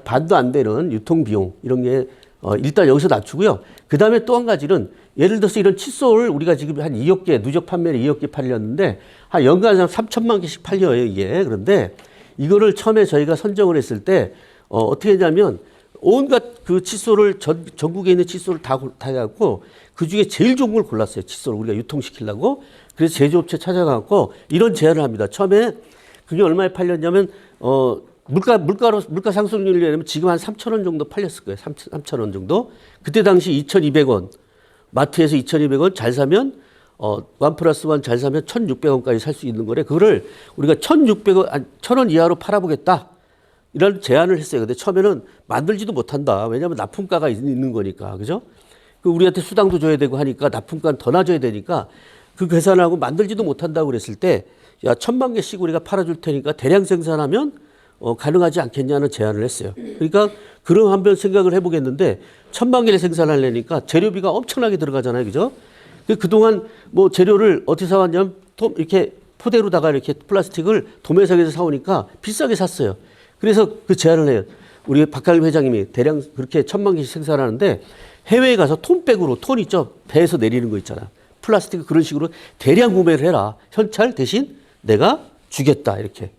Speaker 1: 반도 안 되는 유통 비용, 이런 게 일단 여기서 낮추고요. 그 다음에 또 한 가지는 예를 들어서 이런 칫솔 우리가 지금 한 2억 개, 누적 판매를 2억 개 팔렸는데 한 연간 3천만 개씩 팔려요, 이게. 그런데 이거를 처음에 저희가 선정을 했을 때 어떻게 했냐면 온갖 그 칫솔을 전국에 있는 칫솔을 다 해갖고 그 중에 제일 좋은 걸 골랐어요. 칫솔 우리가 유통시키려고. 그래서 제조업체 찾아가고 이런 제안을 합니다. 처음에 그게 얼마에 팔렸냐면 물가 상승률이 되면 지금 한 3,000원 정도 팔렸을 거예요. 3,000원 정도. 그때 당시 2,200원. 마트에서 2,200원 잘 사면 1+1 잘 사면 1,600원까지 살 수 있는 거래. 그거를 우리가 1,600원, 1,000원 이하로 팔아보겠다. 이런 제안을 했어요. 근데 처음에는 만들지도 못한다. 왜냐하면 납품가가 있는 거니까. 그죠? 그 우리한테 수당도 줘야 되고 하니까 납품가는 더 놔줘야 되니까 그 계산하고 만들지도 못한다고 그랬을 때 야, 1,000만 개씩 우리가 팔아줄 테니까 대량 생산하면 가능하지 않겠냐는 제안을 했어요. 그러니까 그럼 한번 생각을 해보겠는데 1,000만 개를 생산하려니까 재료비가 엄청나게 들어가잖아요. 그죠? 그동안 뭐 재료를 어디서 사왔냐면 이렇게 포대로다가 이렇게 플라스틱을 도매상에서 사오니까 비싸게 샀어요. 그래서 그 제안을 해요. 우리 박갈림 회장님이 대량 그렇게 1,000만 개씩 생산하는데 해외에 가서 톤백으로 톤 있죠? 배에서 내리는 거 있잖아. 플라스틱 그런 식으로 대량 구매를 해라. 현찰 대신 내가 주겠다. 이렇게.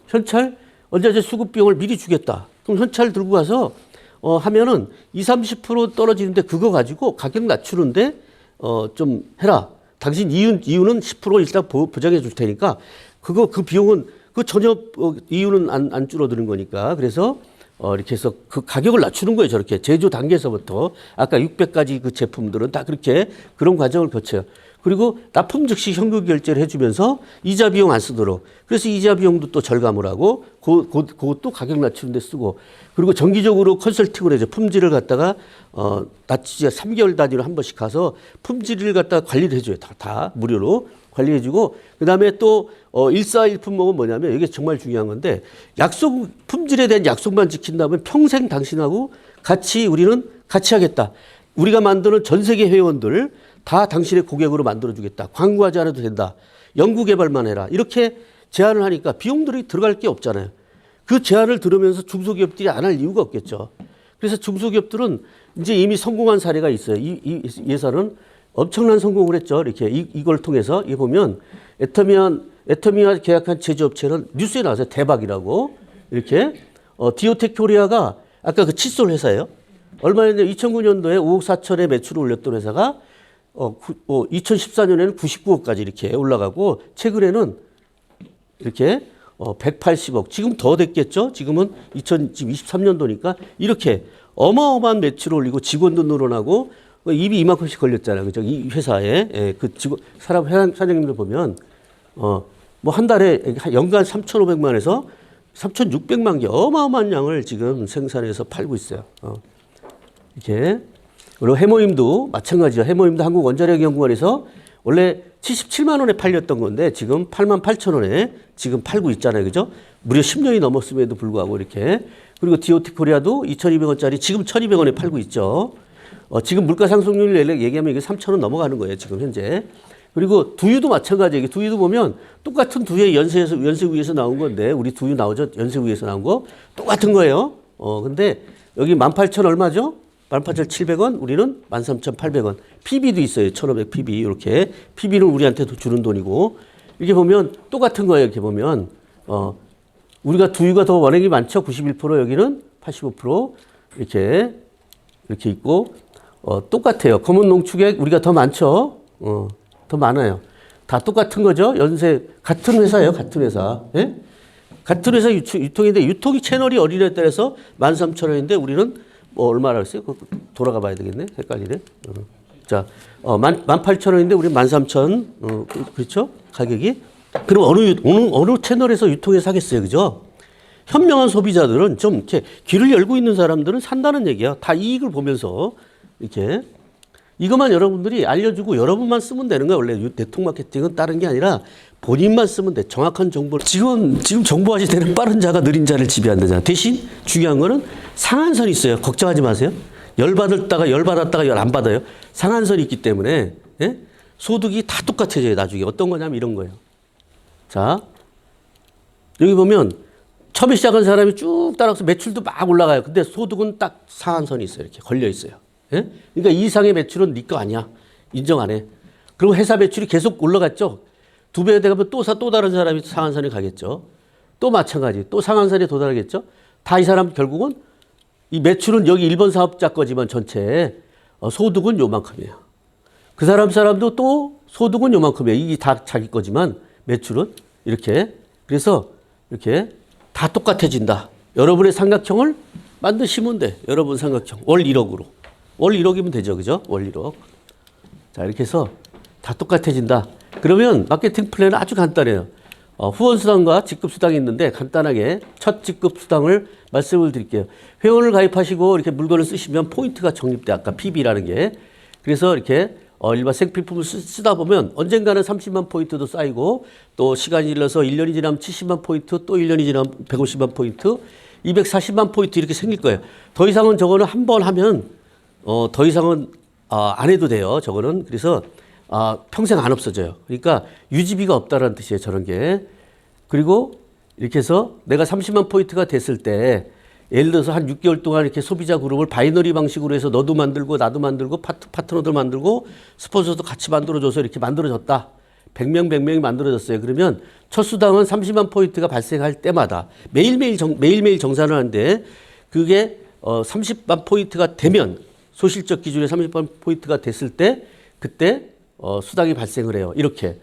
Speaker 1: 현찰 언제까지 수급 비용을 미리 주겠다. 그럼 현찰 들고 가서 하면은 20-30% 떨어지는데 그거 가지고 가격 낮추는데 좀 해라. 당신 이유는 10% 일단 보장해 줄 테니까 그 비용은 그 전혀 이유는 안 줄어드는 거니까. 그래서 이렇게 해서 그 가격을 낮추는 거예요. 저렇게 제조 단계에서부터 아까 600가지 그 제품들은 다 그렇게 그런 과정을 거쳐요. 그리고 납품 즉시 현금 결제를 해주면서 이자 비용 안 쓰도록. 그래서 이자 비용도 또 절감을 하고 그것도 가격 낮추는 데 쓰고. 그리고 정기적으로 컨설팅을 해줘. 품질을 갖다가 낮추지 3개월 단위로 한 번씩 가서 품질을 갖다가 관리를 해줘요. 다 무료로 관리해주고. 그다음에 또 일사일품목은 뭐냐면 이게 정말 중요한 건데 품질에 대한 약속만 지킨다면 평생 당신하고 우리는 같이 하겠다. 우리가 만드는 전 세계 회원들 다 당신의 고객으로 만들어주겠다. 광고하지 않아도 된다. 연구개발만 해라. 이렇게 제안을 하니까 비용들이 들어갈 게 없잖아요. 그 제안을 들으면서 중소기업들이 안 할 이유가 없겠죠. 그래서 중소기업들은 이제 이미 성공한 사례가 있어요. 이 예산은 엄청난 성공을 했죠. 이렇게 이걸 통해서 이 보면 애터미와 계약한 제조업체는 뉴스에 나왔어요. 대박이라고. 이렇게 디오텍 코리아가 아까 그 칫솔 회사예요. 얼마였냐면 2009년도에 5억 4천에 매출을 올렸던 회사가 2014년에는 99억까지 이렇게 올라가고 최근에는 이렇게 180억. 지금 더 됐겠죠? 지금은 2023년도니까 이렇게 어마어마한 매출을 올리고 직원도 늘어나고 입이 이만큼씩 걸렸잖아요. 그죠? 이 회사에. 예, 그 사장님들 보면 뭐 한 달에 연간 3,500만에서 3,600만 개 어마어마한 양을 지금 생산해서 팔고 있어요. 이렇게. 그리고 해모임도 마찬가지죠. 해모임도 한국원자력연구원에서 원래 77만 원에 팔렸던 건데 지금 88,000원에 지금 팔고 있잖아요. 그죠? 무려 10년이 넘었음에도 불구하고 이렇게. 그리고 디오텍 코리아도 2,200원짜리 지금 1,200원에 팔고 있죠. 지금 물가 상승률 얘기하면 이게 3,000원 넘어가는 거예요. 지금 현재. 그리고 두유도 마찬가지예요. 두유도 보면 똑같은 두유에 연세구에서 나온 건데 우리 두유 나오죠? 연세구에서 나온 거 똑같은 거예요. 근데 여기 18,000 얼마죠? 18,700원, 우리는 13,800원. PB도 있어요. 1,500 PB. 이렇게. PB는 우리한테 주는 돈이고. 이렇게 보면 똑같은 거예요. 이렇게 보면. 우리가 두유가 더 원액이 많죠. 91%, 여기는 85%. 이렇게 있고. 똑같아요. 검은 농축액 우리가 더 많죠. 더 많아요. 다 똑같은 거죠. 같은 회사예요. 같은 회사. 예? 같은 회사 유통인데 유통이 채널이 어린애에 따라서 13,000원인데 우리는 뭐 얼마라고 했어요? 돌아가 봐야 되겠네. 헷갈리네. 자, 18,000원인데 우리 13,000. 그렇죠? 가격이. 그럼 어느 채널에서 유통해서 하겠어요. 그죠? 현명한 소비자들은 좀 이렇게 귀를 열고 있는 사람들은 산다는 얘기야. 다 이익을 보면서 이렇게. 이것만 여러분들이 알려주고 여러분만 쓰면 되는 거야. 원래 네트워크 마케팅은 다른 게 아니라 본인만 쓰면 돼. 정확한 정보를. 지금 정보화 시대는 빠른 자가 느린 자를 지배한다잖아. 대신 중요한 거는 상한선이 있어요. 걱정하지 마세요. 열 받았다가 열 안 받아요. 상한선이 있기 때문에 예? 소득이 다 똑같아져요. 나중에. 어떤 거냐면 이런 거예요. 자, 여기 보면 처음에 시작한 사람이 쭉 따라가서 매출도 막 올라가요. 근데 소득은 딱 상한선이 있어요. 이렇게 걸려 있어요. 예? 그러니까 이 이상의 매출은 네 거 아니야. 인정 안 해. 그리고 회사 매출이 계속 올라갔죠. 2배 되면 또 다른 사람이 상한선에 가겠죠. 또 마찬가지. 또 상한선에 도달하겠죠. 다 이 사람 결국은 이 매출은 여기 1번 사업자 거지만 전체 소득은 요만큼이에요. 그 사람도 또 소득은 요만큼이에요. 이게 다 자기 거지만 매출은 이렇게. 그래서 이렇게 다 똑같아진다. 여러분의 삼각형을 만드시면 돼. 여러분 삼각형. 월 1억으로. 월 1억이면 되죠. 그죠? 월 1억. 자, 이렇게 해서 다 똑같아진다. 그러면 마케팅 플랜은 아주 간단해요. 후원수당과 직급수당이 있는데 간단하게 첫 직급수당을 말씀을 드릴게요. 회원을 가입하시고 이렇게 물건을 쓰시면 포인트가 적립돼. 아까 PB라는 게. 그래서 이렇게 일반 생필품을 쓰다 보면 언젠가는 30만 포인트도 쌓이고 또 시간이 흘러서 1년이 지나면 70만 포인트 또 1년이 지나면 150만 포인트 240만 포인트 이렇게 생길 거예요. 더 이상은 저거는 한 번 하면 더 이상은 안 해도 돼요. 저거는. 그래서 평생 안 없어져요. 그러니까 유지비가 없다라는 뜻이에요. 저런 게. 그리고 이렇게 해서 내가 30만 포인트가 됐을 때 예를 들어서 한 6개월 동안 이렇게 소비자 그룹을 바이너리 방식으로 해서 너도 만들고 나도 만들고 파트너들 만들고 스폰서도 같이 만들어줘서 이렇게 만들어졌다. 100명이 만들어졌어요. 그러면 첫 수당은 30만 포인트가 발생할 때마다 매일매일 정산을 하는데 그게 30만 포인트가 되면 소실적 기준에 30만 포인트가 됐을 때 그때 수당이 발생을 해요. 이렇게.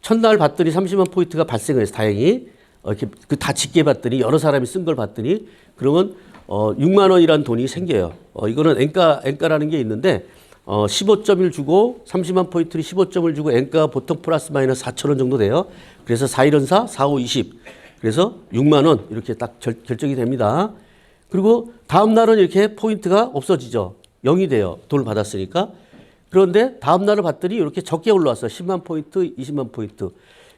Speaker 1: 첫날 봤더니 30만 포인트가 발생을 해서 다행히 이렇게 다 짙게 봤더니 여러 사람이 쓴 걸 봤더니 그러면 6만 원이라는 돈이 생겨요. 이거는 엔가라는 게 있는데 15점을 주고 30만 포인트를 15점을 주고 엔가 보통 플러스 마이너스 4천 원 정도 돼요. 그래서 4일은 4, 4, 5, 20. 그래서 6만 원 이렇게 딱 결정이 됩니다. 그리고 다음 날은 이렇게 포인트가 없어지죠. 0이 돼요. 돈을 받았으니까. 그런데 다음 날을 봤더니 이렇게 적게 올라왔어요. 10만 포인트, 20만 포인트.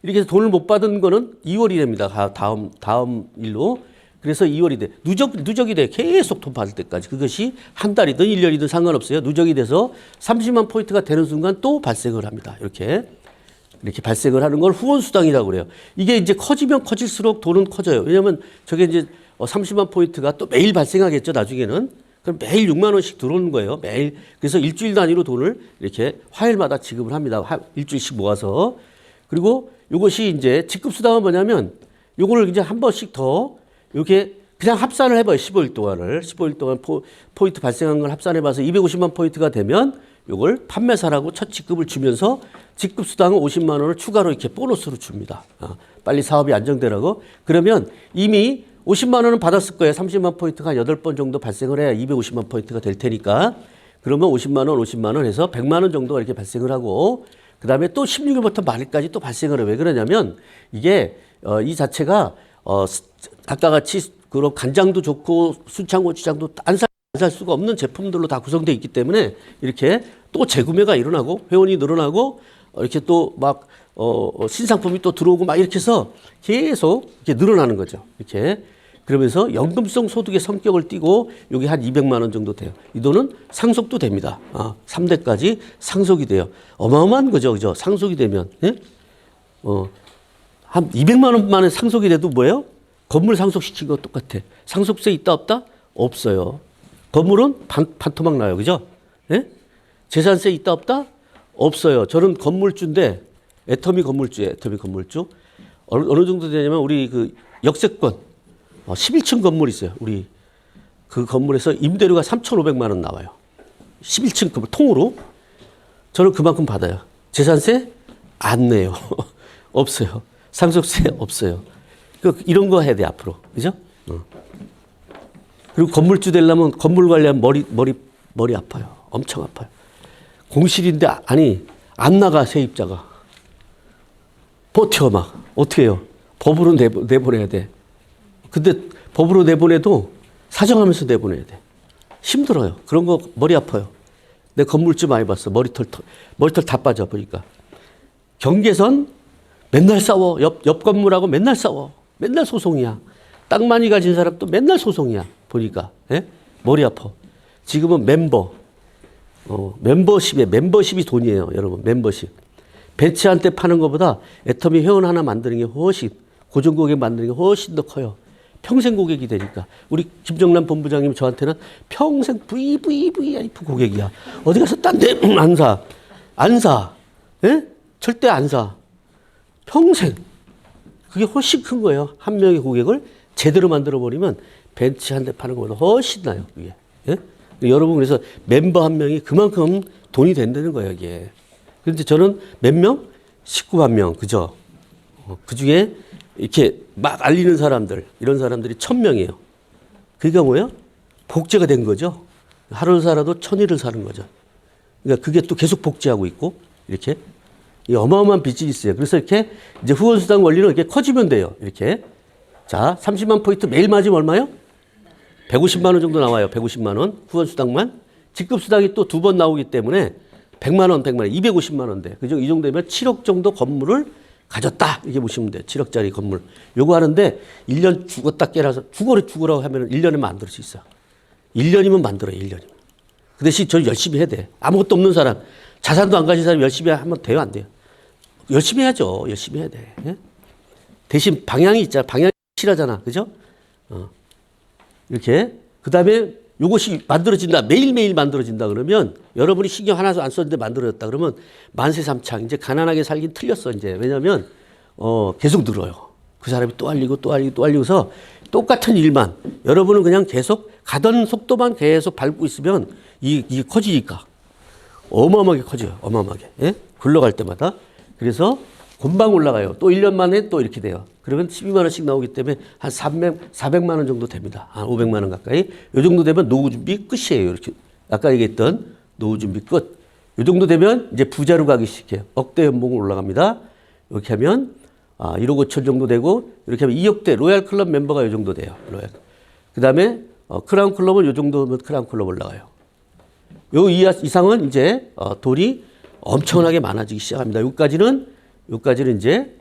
Speaker 1: 이렇게 해서 돈을 못 받은 거는 2월이 됩니다. 다음 일로. 그래서 2월이 돼. 누적이 돼. 계속 돈 받을 때까지. 그것이 한 달이든 1년이든 상관없어요. 누적이 돼서 30만 포인트가 되는 순간 또 발생을 합니다. 이렇게 발생을 하는 걸 후원수당이라고 그래요. 이게 이제 커지면 커질수록 돈은 커져요. 왜냐면 저게 이제 30만 포인트가 또 매일 발생하겠죠. 나중에는. 그럼 매일 6만 원씩 들어오는 거예요. 매일. 그래서 일주일 단위로 돈을 이렇게 화요일마다 지급을 합니다. 일주일씩 모아서. 그리고 이것이 이제 직급수당은 뭐냐면 요거를 이제 한 번씩 더 이렇게 그냥 합산을 해봐요. 15일 동안을. 15일 동안 포인트 발생한 걸 합산해봐서 250만 포인트가 되면 요걸 판매사라고 첫 직급을 주면서 직급수당은 50만 원을 추가로 이렇게 보너스로 줍니다. 빨리 사업이 안정되라고. 그러면 이미 50만 원은 받았을 거예요. 30만 포인트가 8번 정도 발생을 해야 250만 포인트가 될 테니까. 그러면 50만 원 해서 100만 원 정도가 이렇게 발생을 하고 그 다음에 또 16일부터 말일까지 또 발생을 해요. 왜 그러냐면 이게 이 자체가 아까 같이 그런 간장도 좋고 순창고추장도 안 살 수가 없는 제품들로 다 구성되어 있기 때문에 이렇게 또 재구매가 일어나고 회원이 늘어나고 이렇게 또 막 신상품이 또 들어오고 막 이렇게 해서 계속 이렇게 늘어나는 거죠. 이렇게. 그러면서 연금성 소득의 성격을 띠고 여기 한 200만 원 정도 돼요. 이 돈은 상속도 됩니다. 3대까지 상속이 돼요. 어마어마한 거죠. 그죠? 상속이 되면. 예? 한 200만 원만에 상속이 돼도 뭐예요? 건물 상속시킨 거 똑같아. 상속세 있다 없다? 없어요. 건물은 반토막 나요. 그죠? 예? 재산세 있다 없다? 없어요. 저는 건물주인데 애터미 건물주예요. 애터미 건물주. 어느 정도 되냐면 우리 그 역세권 11층 건물 있어요. 우리 그 건물에서 임대료가 3,500만 원 나와요. 11층 건물 통으로. 저는 그만큼 받아요. 재산세 안 내요. 없어요. 상속세 없어요. 이런 거 해야 돼 앞으로. 그죠? 그리고 건물주 되려면 건물 관리하면 머리 아파요. 엄청 아파요. 공실인데 안 나가 세입자가. 버텨 막. 어떻게 해요? 법으로 내보내야 돼. 근데 법으로 내보내도 사정하면서 내보내야 돼. 힘들어요. 그런 거 머리 아파요. 내 건물주 많이 봤어. 머리털 다 빠져 보니까. 경계선 맨날 싸워. 옆 건물하고 맨날 싸워. 맨날 소송이야. 땅 많이 가진 사람도 맨날 소송이야. 보니까. 예? 머리 아파. 지금은 멤버십이 돈이에요. 여러분 멤버십. 벤츠한테 파는 것보다 애터미 회원 하나 만드는 게 훨씬 고정고객 만드는 게 훨씬 더 커요. 평생 고객이 되니까. 우리 김정남 본부장님 저한테는 평생 VVVIP 고객이야. 어디 가서 딴 데 안 사. 안 사. 예? 절대 안 사. 평생. 그게 훨씬 큰 거예요. 한 명의 고객을 제대로 만들어버리면 벤츠 한 대 파는 것보다 훨씬 나요. 그게. 예? 여러분 그래서 멤버 한 명이 그만큼 돈이 된다는 거예요. 이게. 그런데 저는 몇 명? 19만 명. 그죠? 그 중에 이렇게 막 알리는 사람들, 이런 사람들이 1000명이에요. 그게 뭐예요? 복제가 된 거죠. 하루를 살아도 1000일을 사는 거죠. 그러니까 그게 또 계속 복제하고 있고, 이렇게. 이 어마어마한 비즈니스예요. 그래서 이렇게 이제 후원수당 원리는 이렇게 커지면 돼요. 이렇게. 자, 30만 포인트 매일 맞으면 얼마요? 150만 원 정도 나와요. 150만 원. 후원수당만. 직급수당이 또 2번 나오기 때문에 100만 원, 100만 원, 250만 원 돼. 그죠? 이 정도 되면 7억 정도 건물을 가졌다. 이렇게 보시면 돼요. 7억짜리 건물. 요거 하는데 1년 죽었다 깨라서 죽으라고 하면 1년에 만들 수 있어. 1년이면 만들어요. 1년이면. 그 대신 저 열심히 해야 돼. 아무것도 없는 사람, 자산도 안 가진 사람 열심히 하면 돼요? 안 돼요? 열심히 해야죠. 열심히 해야 돼. 예? 대신 방향이 있잖아. 방향이 실하잖아. 그죠? 이렇게. 그 다음에 요것이 만들어진다. 매일매일 만들어진다 그러면 여러분이 신경 하나도 안 썼는데 만들어졌다 그러면 만세삼창. 이제 가난하게 살긴 틀렸어. 이제. 왜냐면, 계속 늘어요. 그 사람이 또 알리고 또 알리고 또 알리고서 똑같은 일만 여러분은 그냥 계속 가던 속도만 계속 밟고 있으면 이게 커지니까. 어마어마하게 커져요. 어마어마하게. 예? 굴러갈 때마다. 그래서 금방 올라가요. 또 1년 만에 또 이렇게 돼요. 그러면 12만 원씩 나오기 때문에 한 400만 원 정도 됩니다. 한 500만 원 가까이. 요 정도 되면 노후 준비 끝이에요. 이렇게. 아까 얘기했던 노후 준비 끝. 요 정도 되면 이제 부자로 가기 시작해요. 억대 연봉 올라갑니다. 이렇게 하면 1억 5천 정도 되고 이렇게 하면 2억대 로얄 클럽 멤버가 요 정도 돼요. 로얄. 그다음에 크라운 클럽은 요 정도면 크라운 클럽 올라가요. 요 이상은 이제 돈이 엄청나게 많아지기 시작합니다. 요까지는 이제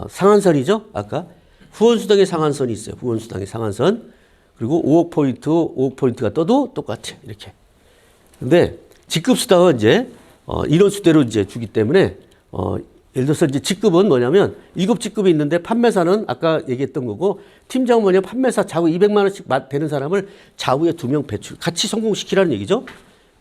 Speaker 1: 상한선이죠. 아까 후원수당의 상한선이 있어요. 후원수당의 상한선. 그리고 5억 포인트가 떠도 똑같아요. 이렇게. 근데 직급수당은 이제 인원수대로 이제 주기 때문에 예를 들어서 이제 직급은 뭐냐면 7직급이 있는데 판매사는 아까 얘기했던 거고 팀장은 뭐냐면 판매사 좌우 200만 원씩 되는 사람을 좌우에 2명 배출 같이 성공시키라는 얘기죠.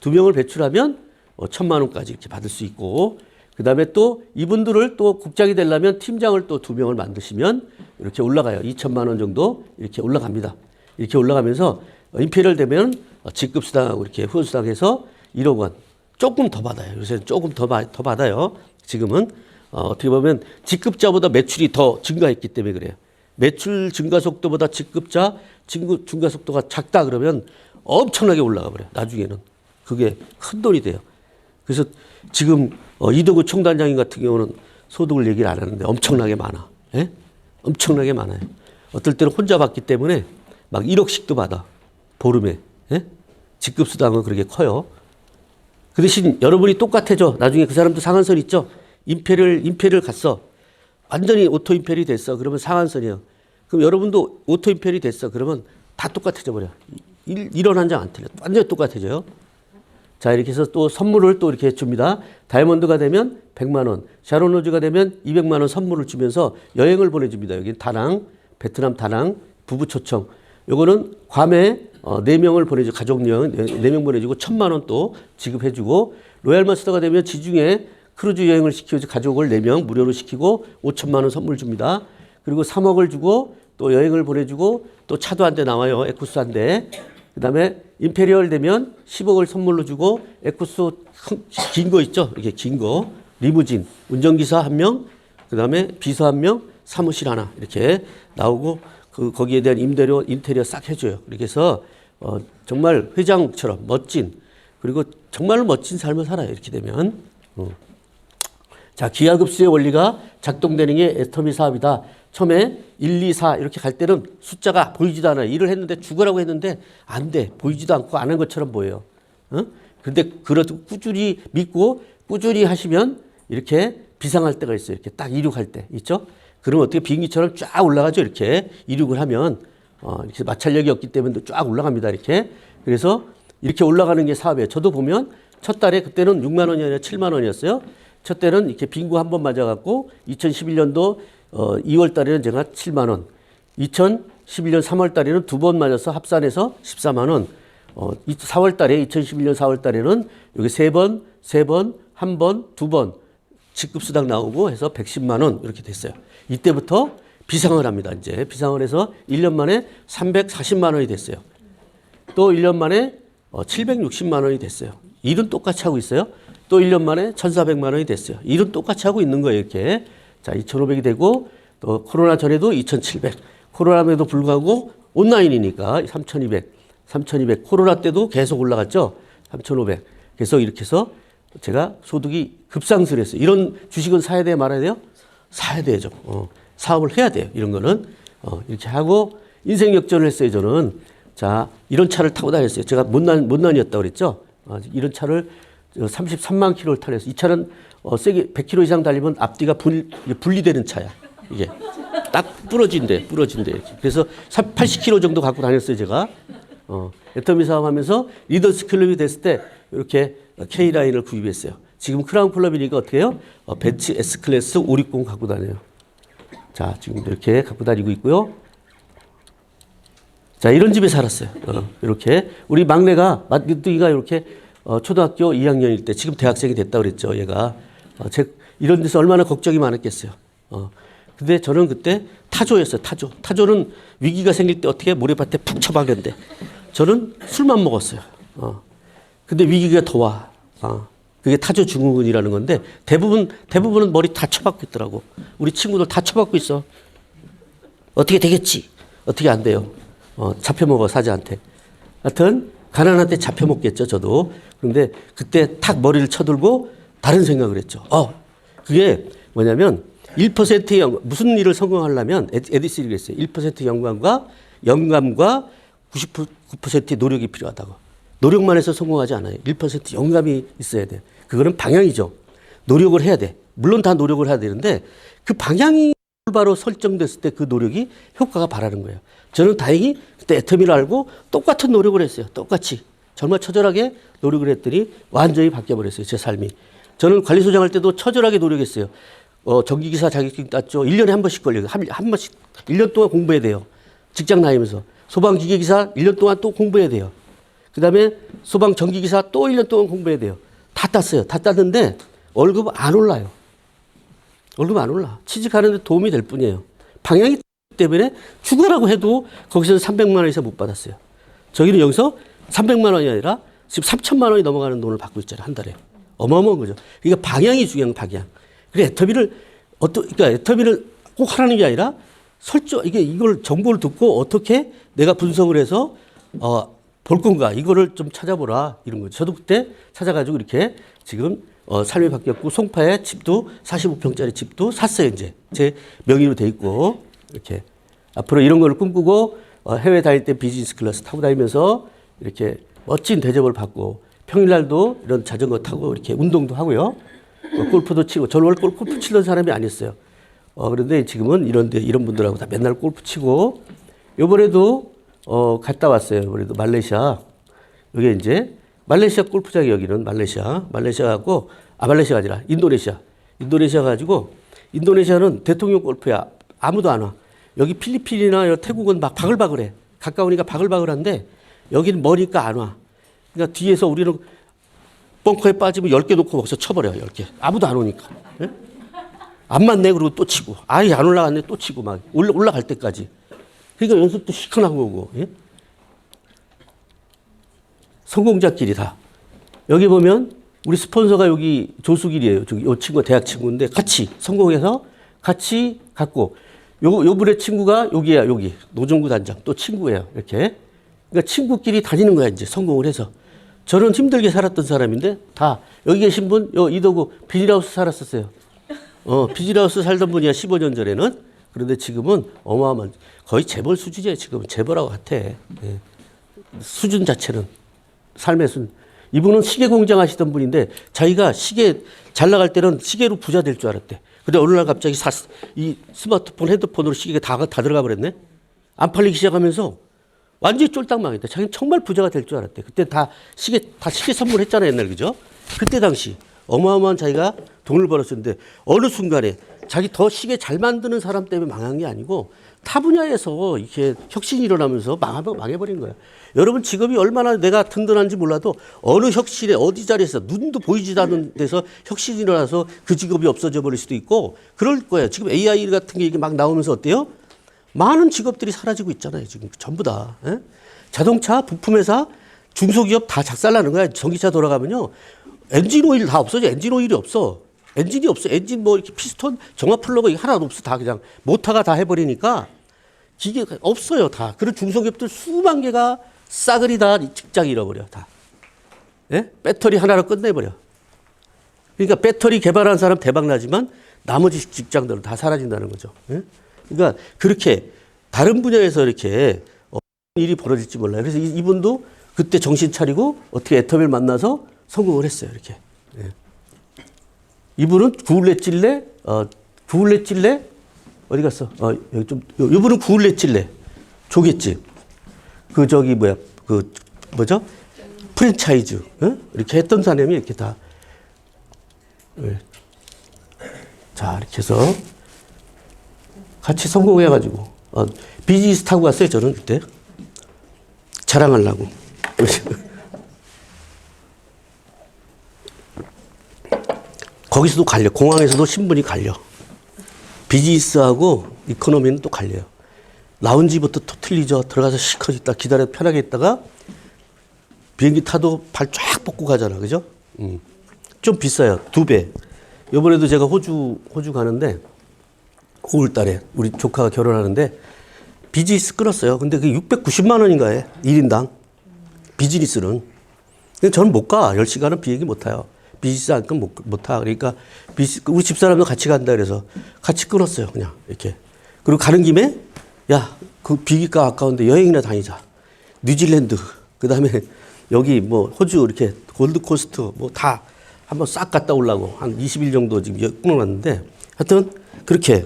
Speaker 1: 2명을 배출하면 1000만 원까지 이렇게 받을 수 있고 그 다음에 또 이분들을 또 국장이 되려면 팀장을 또 2명을 만드시면 이렇게 올라가요. 2천만 원 정도 이렇게 올라갑니다. 이렇게 올라가면서 임페리얼 되면 직급수당하고 이렇게 후원수당해서 1억 원 조금 더 받아요. 요새는 조금 더 받아요. 지금은 어떻게 보면 직급자보다 매출이 더 증가했기 때문에 그래요. 매출 증가 속도보다 직급자 증가 속도가 작다 그러면 엄청나게 올라가 버려요. 나중에는. 그게 큰 돈이 돼요. 그래서 지금 이덕우 총단장님 같은 경우는 소득을 얘기를 안 하는데 엄청나게 많아. 예? 엄청나게 많아요. 어떨 때는 혼자 받기 때문에 막 1억씩도 받아. 보름에. 예? 직급수당은 그렇게 커요. 그 대신 여러분이 똑같아져. 나중에 그 사람도 상한선 있죠? 임페리얼 갔어. 완전히 오토 임페리 됐어. 그러면 상한선이에요. 그럼 여러분도 오토 임페리 됐어. 그러면 다 똑같아져 버려. 1원 한 장 안 틀려. 완전히 똑같아져요. 자, 이렇게 해서 또 선물을 또 이렇게 줍니다. 다이아몬드가 되면 100만 원, 샤론 로즈가 되면 200만 원 선물을 주면서 여행을 보내줍니다. 여기 다낭, 베트남 다낭, 부부 초청. 요거는 괌에 4명을 보내주고, 가족 여행 4명 보내주고 1000만 원 또 지급해주고, 로얄 마스터가 되면 지중해 크루즈 여행을 시키고 가족을 4명 무료로 시키고 5천만 원 선물 줍니다. 그리고 3억을 주고 또 여행을 보내주고 또 차도 한 대 나와요. 에쿠스 한 대. 그 다음에 임페리얼 되면 10억을 선물로 주고 에쿠스 긴 거 있죠? 이렇게 긴 거. 리무진. 운전기사 1명, 그 다음에 비서 1명, 사무실 하나. 이렇게 나오고 거기에 대한 인테리어 싹 해줘요. 이렇게 해서 정말 회장처럼 멋진 그리고 정말로 멋진 삶을 살아요. 이렇게 되면. 자, 기하급수의 원리가 작동되는 게 애터미 사업이다. 처음에 1, 2, 4 이렇게 갈 때는 숫자가 보이지도 않아요. 일을 했는데 죽으라고 했는데 안 돼. 보이지도 않고 안 한 것처럼 보여요. 그런데 그래도 꾸준히 믿고 꾸준히 하시면 이렇게 비상할 때가 있어요. 이렇게 딱 이륙할 때 있죠. 그러면 어떻게 비행기처럼 쫙 올라가죠. 이렇게 이륙을 하면 이렇게 마찰력이 없기 때문에 쫙 올라갑니다. 이렇게. 그래서 이렇게 올라가는 게 사업이에요. 저도 보면 첫 달에 그때는 6만 원이 아니라 7만 원이었어요. 첫 때는 이렇게 빙고 한 번 맞아갖고 2011년도 2월 달에는 제가 7만 원, 2012 11년 3월 달에는 2번 맞아서 합산해서 14만 원. 4월 달에 2011년 4월 달에는 여기 3번, 1번, 2번 직급수당 나오고 해서 110만 원 이렇게 됐어요. 이때부터 비상을 합니다. 이제 비상을 해서 1년 만에 340만 원이 됐어요. 또 1년 만에 760만 원이 됐어요. 일은 똑같이 하고 있어요. 또 1년 만에 1,400만 원이 됐어요. 일은 똑같이 하고 있는 거예요. 이렇게. 자, 2,500이 되고 또 코로나 전에도 2,700. 코로나에도 불구하고 온라인이니까 3,200. 코로나 때도 계속 올라갔죠. 3,500. 그래서 이렇게 해서 제가 소득이 급상승을 했어요. 이런 주식은 사야 돼요? 말아야 돼요? 사야 돼야죠. 사업을 해야 돼요. 이런 거는. 이렇게 하고 인생 역전을 했어요. 저는. 자, 이런 차를 타고 다녔어요. 제가 못난이었다고 그랬죠. 이런 차를 33만 킬로를 타려서 이 차는 세게 100킬로 이상 달리면 앞뒤가 분리되는 차야. 이게 딱 부러진대. 이렇게. 그래서 80킬로 정도 갖고 다녔어요. 제가. 애터미 사업하면서 리더스 클럽이 됐을 때 이렇게 K라인을 구입했어요. 지금 크라운 클럽이니까 어떻게 해요? 벤츠 S클래스 560 갖고 다녀요. 자, 지금 이렇게 갖고 다니고 있고요. 자, 이런 집에 살았어요. 이렇게. 우리 막내가, 마뚜기가 이렇게 초등학교 2학년일 때, 지금 대학생이 됐다고 그랬죠, 얘가. 이런 데서 얼마나 걱정이 많았겠어요. 근데 저는 그때 타조였어요, 타조. 타조는 위기가 생길 때 어떻게 모래밭에 푹 처박는데, 저는 술만 먹었어요. 근데 위기가 더 와. 그게 타조 증후군이라는 건데, 대부분은 머리 다 처박고 있더라고. 우리 친구들 다 처박고 있어. 어떻게 되겠지? 어떻게 안 돼요? 잡혀먹어, 사자한테. 하여튼, 가난한테 잡혀먹겠죠, 저도. 그런데 그때 탁 머리를 쳐들고 다른 생각을 했죠. 그게 뭐냐면 1%의 무슨 일을 성공하려면 에디슨이 그랬어요. 1%의 영감과 99%의 노력이 필요하다고. 노력만 해서 성공하지 않아요. 1% 영감이 있어야 돼요. 그거는 방향이죠. 노력을 해야 돼. 물론 다 노력을 해야 되는데 그 방향이 바로 설정됐을 때 그 노력이 효과가 바라는 거예요. 저는 다행히 그때 애터미를 알고 똑같은 노력을 했어요. 똑같이. 정말 처절하게 노력을 했더니 완전히 바뀌어버렸어요. 제 삶이. 저는 관리소장 할 때도 처절하게 노력했어요. 전기기사 자격증 땄죠. 1년에 한 번씩 걸려요. 한 번씩 1년 동안 공부해야 돼요. 직장 다니면서. 소방기계기사 1년 동안 또 공부해야 돼요. 그 다음에 소방전기기사 또 1년 동안 공부해야 돼요. 다 땄어요. 다 땄는데 월급 안 올라요. 월급 안 올라. 취직하는 데 도움이 될 뿐이에요. 방향이 때문에 죽으라고 해도 거기서는 300만 원 이상 못 받았어요. 저기는 여기서 300만 원이 아니라 지금 3천만 원이 넘어가는 돈을 받고 있잖아요. 한 달에. 어마어마한 거죠. 그러니까 방향이 중요한 방향. 그래 그러니까 애터미를 꼭 하라는 게 아니라 이걸 정보를 듣고 어떻게 내가 분석을 해서 볼 건가 이거를 좀 찾아보라 이런 거죠. 저도 그때 찾아가지고 이렇게 지금 삶이 바뀌었고 송파에 집도 45평짜리 집도 샀어요. 이제 제 명의로 돼 있고 이렇게 앞으로 이런 걸 꿈꾸고 해외 다닐 때 비즈니스 클래스 타고 다니면서 이렇게 멋진 대접을 받고 평일날도 이런 자전거 타고 이렇게 운동도 하고요. 골프도 치고 저는 원래 골프 치던 사람이 아니었어요. 그런데 지금은 이런 분들하고 다 맨날 골프 치고 요번에도 갔다 왔어요. 이번에도 말레이시아. 여기 이제 말레이시아 골프장이 여기는 말레이시아하고 말레이시아가 아니라 인도네시아 가지고 인도네시아는 대통령 골프야. 아무도 안 와. 여기 필리핀이나 태국은 막 바글바글해. 가까우니까 바글바글한데 여기는 머니까 안 와. 그러니까 뒤에서 우리는 벙커에 빠지면 10개 놓고 거기서 쳐버려요. 10개. 아무도 안 오니까. 예? 안 맞네 그러고 또 치고. 아예 안 올라갔네 또 치고 막 올라갈 때까지. 그러니까 연습도 시큰하고 오고. 예? 성공자끼리 다. 여기 보면 우리 스폰서가 여기 조수길이에요. 저기 요 친구가 대학 친구인데 같이 성공해서 같이 갔고 요 분의 친구가 여기야 여기 노정구 단장 또 친구예요. 이렇게. 그러니까 친구끼리 다니는 거야 이제 성공을 해서. 저는 힘들게 살았던 사람인데 다 여기 계신 분 이도구 비닐하우스 살았었어요. 비닐하우스 살던 분이야 15년 전에는. 그런데 지금은 어마어마한 거의 재벌 수준이에요. 지금 재벌하고 같아. 예. 수준 자체는 삶의 수준. 이분은 시계 공장 하시던 분인데 자기가 시계 잘 나갈 때는 시계로 부자 될 줄 알았대. 근데 어느 날 갑자기 이 스마트폰 핸드폰으로 시계가 다 들어가 버렸네. 안 팔리기 시작하면서 완전히 쫄딱 망했대. 자기는 정말 부자가 될 줄 알았대. 그때 다 시계 선물했잖아요, 옛날 그죠? 그때 당시 어마어마한 자기가 돈을 벌었었는데 어느 순간에 자기 더 시계 잘 만드는 사람 때문에 망한 게 아니고 타 분야에서 이렇게 혁신이 일어나면서 망해버린 거예요. 여러분 직업이 얼마나 내가 든든한지 몰라도 어느 혁신에 어디 자리에서 눈도 보이지도 않는 데서 혁신이 일어나서 그 직업이 없어져 버릴 수도 있고 그럴 거예요. 지금 AI 같은 게 이게 막 나오면서 어때요? 많은 직업들이 사라지고 있잖아요. 지금 전부 다. 예? 자동차, 부품회사, 중소기업 다 작살나는 거야. 전기차 돌아가면요. 엔진 오일 다 없어져. 엔진 오일이 없어. 엔진이 없어. 엔진 뭐 이렇게 피스톤, 정화 플러그 하나도 없어. 다 그냥 모터가 다 해버리니까 기계 없어요. 다. 그런 중소기업들 수만 개가 싸그리 다 직장 잃어버려. 다. 예? 배터리 하나로 끝내버려. 그러니까 배터리 개발한 사람 대박 나지만 나머지 직장들은 다 사라진다는 거죠. 예? 그러니까 그렇게 다른 분야에서 이렇게 일이 벌어질지 몰라요. 그래서 이분도 그때 정신 차리고 어떻게 애터미를 만나서 성공을 했어요. 이렇게. 예. 이분은 구울레찔레, 구울레찔레 어디 갔어? 여기 좀 이분은 구울레찔레 조개집. 그 저기 뭐야? 그 뭐죠? 프랜차이즈. 예? 이렇게 했던 사람이 이렇게 다. 예. 자, 이렇게 해서 같이 성공해가지고 비즈니스 타고 갔어요. 저는 그때 자랑하려고. 거기서도 갈려. 공항에서도 신분이 갈려. 비즈니스하고 이코노미는 또 갈려요. 라운지부터 또 틀리죠. 들어가서 시커 있다 기다려 편하게 있다가 비행기 타도 발 쫙 뻗고 가잖아. 그죠? 좀 비싸요. 2배. 이번에도 제가 호주 가는데 9월 달에 우리 조카가 결혼하는데 비즈니스 끊었어요. 근데 그게 690만 원인가 해. 1인당. 비즈니스는. 근데 저는 못 가. 10시간은 비행기 못 타요. 비즈니스 안 끊으면 못 타. 그러니까 우리 집사람도 같이 간다 그래서 같이 끊었어요. 그냥 이렇게. 그리고 가는 김에 야, 그 비기가 아까운데 여행이나 다니자. 뉴질랜드. 그 다음에 여기 뭐 호주 이렇게 골드코스트 뭐 다 한번 싹 갔다 오려고 한 20일 정도 지금 끊어놨는데 하여튼 그렇게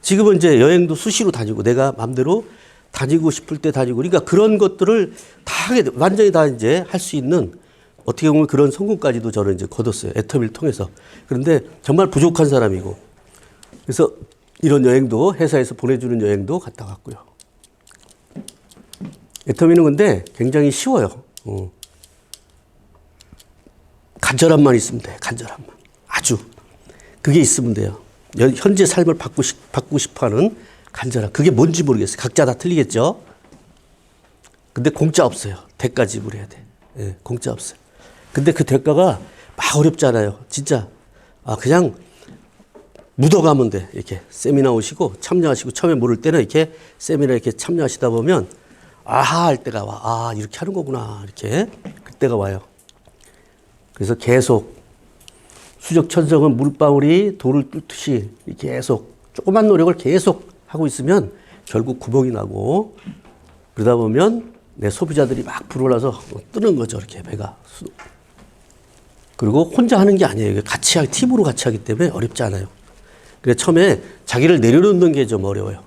Speaker 1: 지금은 이제 여행도 수시로 다니고 내가 맘대로 다니고 싶을 때 다니고 그러니까 그런 것들을 다 하게 완전히 다 이제 할 수 있는 어떻게 보면 그런 성공까지도 저는 이제 거뒀어요. 애터미를 통해서. 그런데 정말 부족한 사람이고 그래서 이런 여행도 회사에서 보내주는 여행도 갔다 왔고요. 애터미는 근데 굉장히 쉬워요. 간절함만 있으면 돼. 간절함만. 아주. 그게 있으면 돼요. 현재 삶을 바꾸고 싶어하는 간절함. 그게 뭔지 모르겠어요. 각자 다 틀리겠죠. 근데 공짜 없어요. 대가 지불해야 돼. 예, 공짜 없어요. 근데 그 대가가 막 어렵지 않아요. 진짜. 그냥 묻어가면 돼. 이렇게 세미나 오시고 참여하시고 처음에 모를 때는 이렇게 세미나 이렇게 참여하시다 보면 아하 할 때가 와. 이렇게 하는 거구나. 이렇게. 그때가 와요. 그래서 계속 수적천성은 물방울이 돌을 뚫듯이 계속 조그만 노력을 계속 하고 있으면 결국 구멍이 나고 그러다 보면 내 소비자들이 막 불어나서 뜨는 거죠. 이렇게 배가. 그리고 혼자 하는 게 아니에요. 같이 팀으로 같이 하기 때문에 어렵지 않아요. 그래서 처음에 자기를 내려놓는 게 좀 어려워요.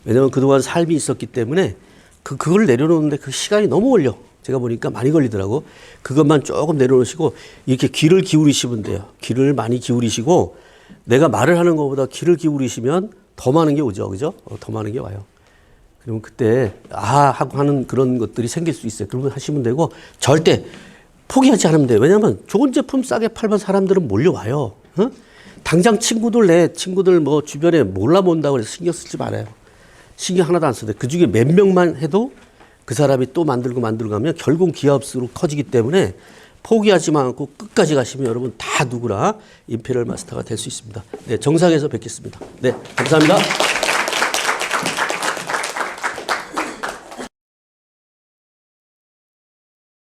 Speaker 1: 왜냐하면 그동안 삶이 있었기 때문에 그걸 내려놓는데 그 시간이 너무 걸려. 제가 보니까 많이 걸리더라고. 그것만 조금 내려놓으시고 이렇게 귀를 기울이시면 돼요. 귀를 많이 기울이시고 내가 말을 하는 것보다 귀를 기울이시면 더 많은 게 오죠. 그죠? 더 많은 게 와요. 그러면 그때 하고 하는 그런 것들이 생길 수 있어요. 그러면 하시면 되고 절대 포기하지 않으면 돼요. 왜냐하면 좋은 제품 싸게 팔면 사람들은 몰려와요. 당장 내 친구들 뭐 주변에 몰라본다고 해서 신경 쓰지 말아요. 신경 하나도 안 써도 돼. 그 중에 몇 명만 해도 그 사람이 또 만들고 가면 결국 기업으로 커지기 때문에 포기하지 않고 끝까지 가시면 여러분 다 누구나 임페리얼 마스터가 될 수 있습니다. 네, 정상에서 뵙겠습니다. 네, 감사합니다.